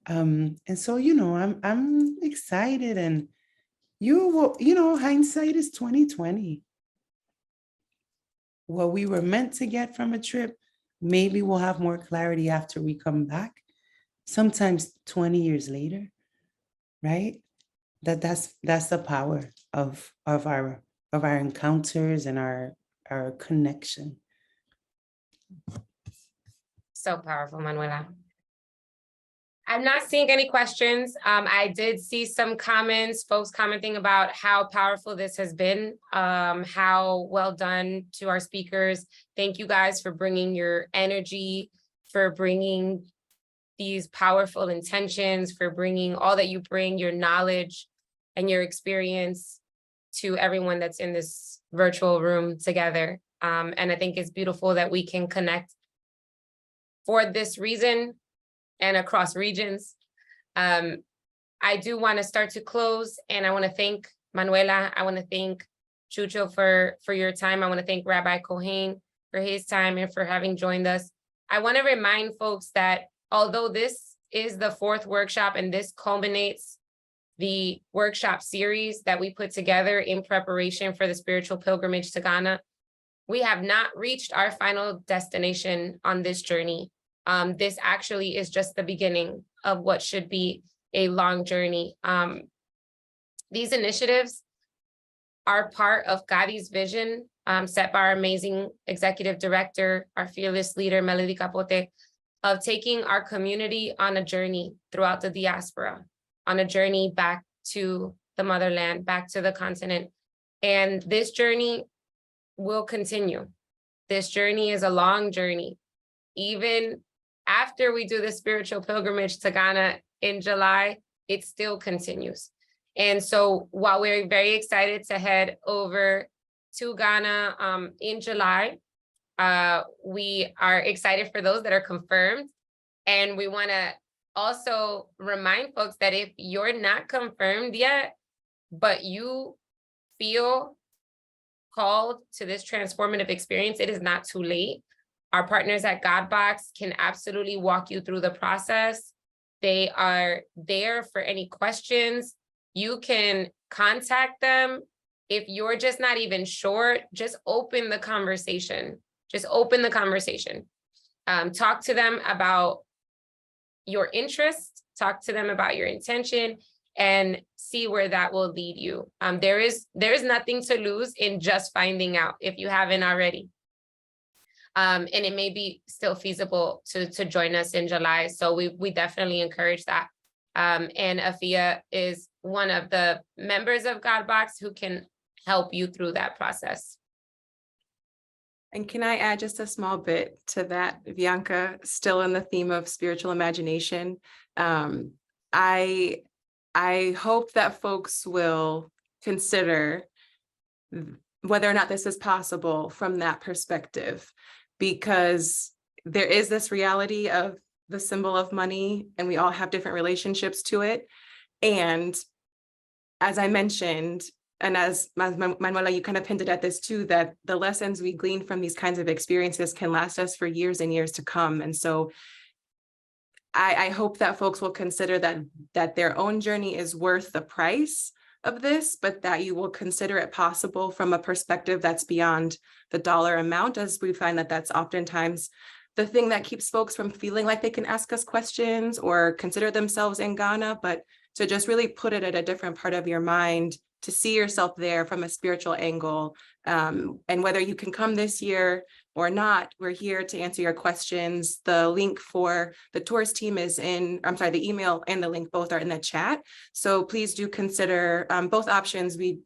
And so, I'm excited, and hindsight is 2020. What we were meant to get from a trip, maybe we'll have more clarity after we come back, sometimes 20 years later, right? That's the power of our encounters and our connection.
So powerful, Manuela. I'm not seeing any questions. I did see some comments, folks commenting about how powerful this has been, how well done to our speakers. Thank you guys for bringing your energy, for bringing these powerful intentions, for bringing all that you bring, your knowledge and your experience to everyone that's in this virtual room together. And I think it's beautiful that we can connect for this reason and across regions. I do want to start to close, and I want to thank Manuela. I want to thank Chucho for your time. I want to thank Rabbi Kohen for his time and for having joined us. I want to remind folks that although this is the 4th workshop and this culminates the workshop series that we put together in preparation for the spiritual pilgrimage to Ghana, we have not reached our final destination on this journey. This actually is just the beginning of what should be a long journey. These initiatives are part of CCCADI's vision, set by our amazing executive director, our fearless leader, Melody Capote, of taking our community on a journey throughout the diaspora, on a journey back to the motherland, back to the continent. And this journey will continue. This journey is a long journey. Even after we do the spiritual pilgrimage to Ghana in July, it still continues. And so while we're very excited to head over to Ghana in July, we are excited for those that are confirmed. And we want to also remind folks that if you're not confirmed yet, but you feel called to this transformative experience, it is not too late. Our partners at Godbox can absolutely walk you through the process. They are there for any questions. You can contact them. If you're just not even sure, just open the conversation. Just open the conversation. Talk to them about your interest, talk to them about your intention, and see where that will lead you. There is nothing to lose in just finding out if you haven't already. And it may be still feasible to join us in July. So we definitely encourage that. And Afia is one of the members of GodBox who can help you through that process.
And can I add just a small bit to that, Bianca, still in the theme of spiritual imagination? I hope that folks will consider whether or not this is possible from that perspective, because there is this reality of the symbol of money, and we all have different relationships to it. And as I mentioned, and as Manuela, you kind of hinted at this too, that the lessons we glean from these kinds of experiences can last us for years and years to come. And so I hope that folks will consider that their own journey is worth the price of this, but that you will consider it possible from a perspective that's beyond the dollar amount, as we find that that's oftentimes the thing that keeps folks from feeling like they can ask us questions or consider themselves in Ghana, but to just really put it at a different part of your mind, to see yourself there from a spiritual angle. And whether you can come this year or not, we're here to answer your questions. The link for the tourist team is in, I'm sorry, the email and the link both are in the chat. So please do consider both options. We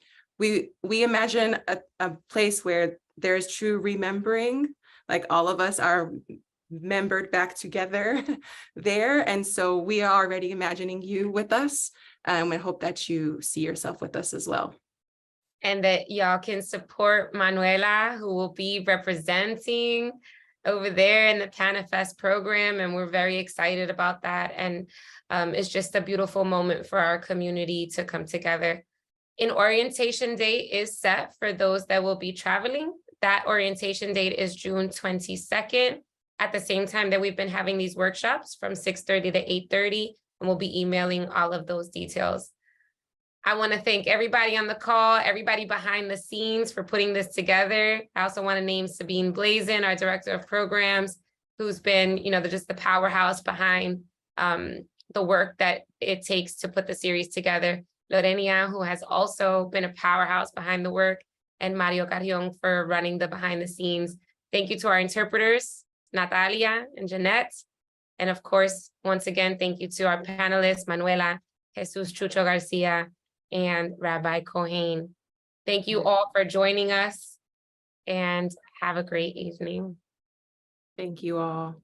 imagine a place where there's true remembering, like all of us are membered back together there. And so we are already imagining you with us. And we hope that you see yourself with us as well.
And that y'all can support Manuela, who will be representing over there in the Panifest program. And we're very excited about that. And it's just a beautiful moment for our community to come together. An orientation date is set for those that will be traveling. That orientation date is June 22nd, at the same time that we've been having these workshops from 6:30 to 8:30, and we'll be emailing all of those details. I want to thank everybody on the call, everybody behind the scenes for putting this together. I also want to name Sabine Blazin, our director of programs, who's been, just the powerhouse behind the work that it takes to put the series together. Lorenia, who has also been a powerhouse behind the work, and Mario Carrion for running the behind the scenes. Thank you to our interpreters, Natalia and Jeanette. And of course, once again, thank you to our panelists, Manuela, Jesus Chucho Garcia, and Rabbi Cohen. Thank you all for joining us, and have a great evening.
Thank you all.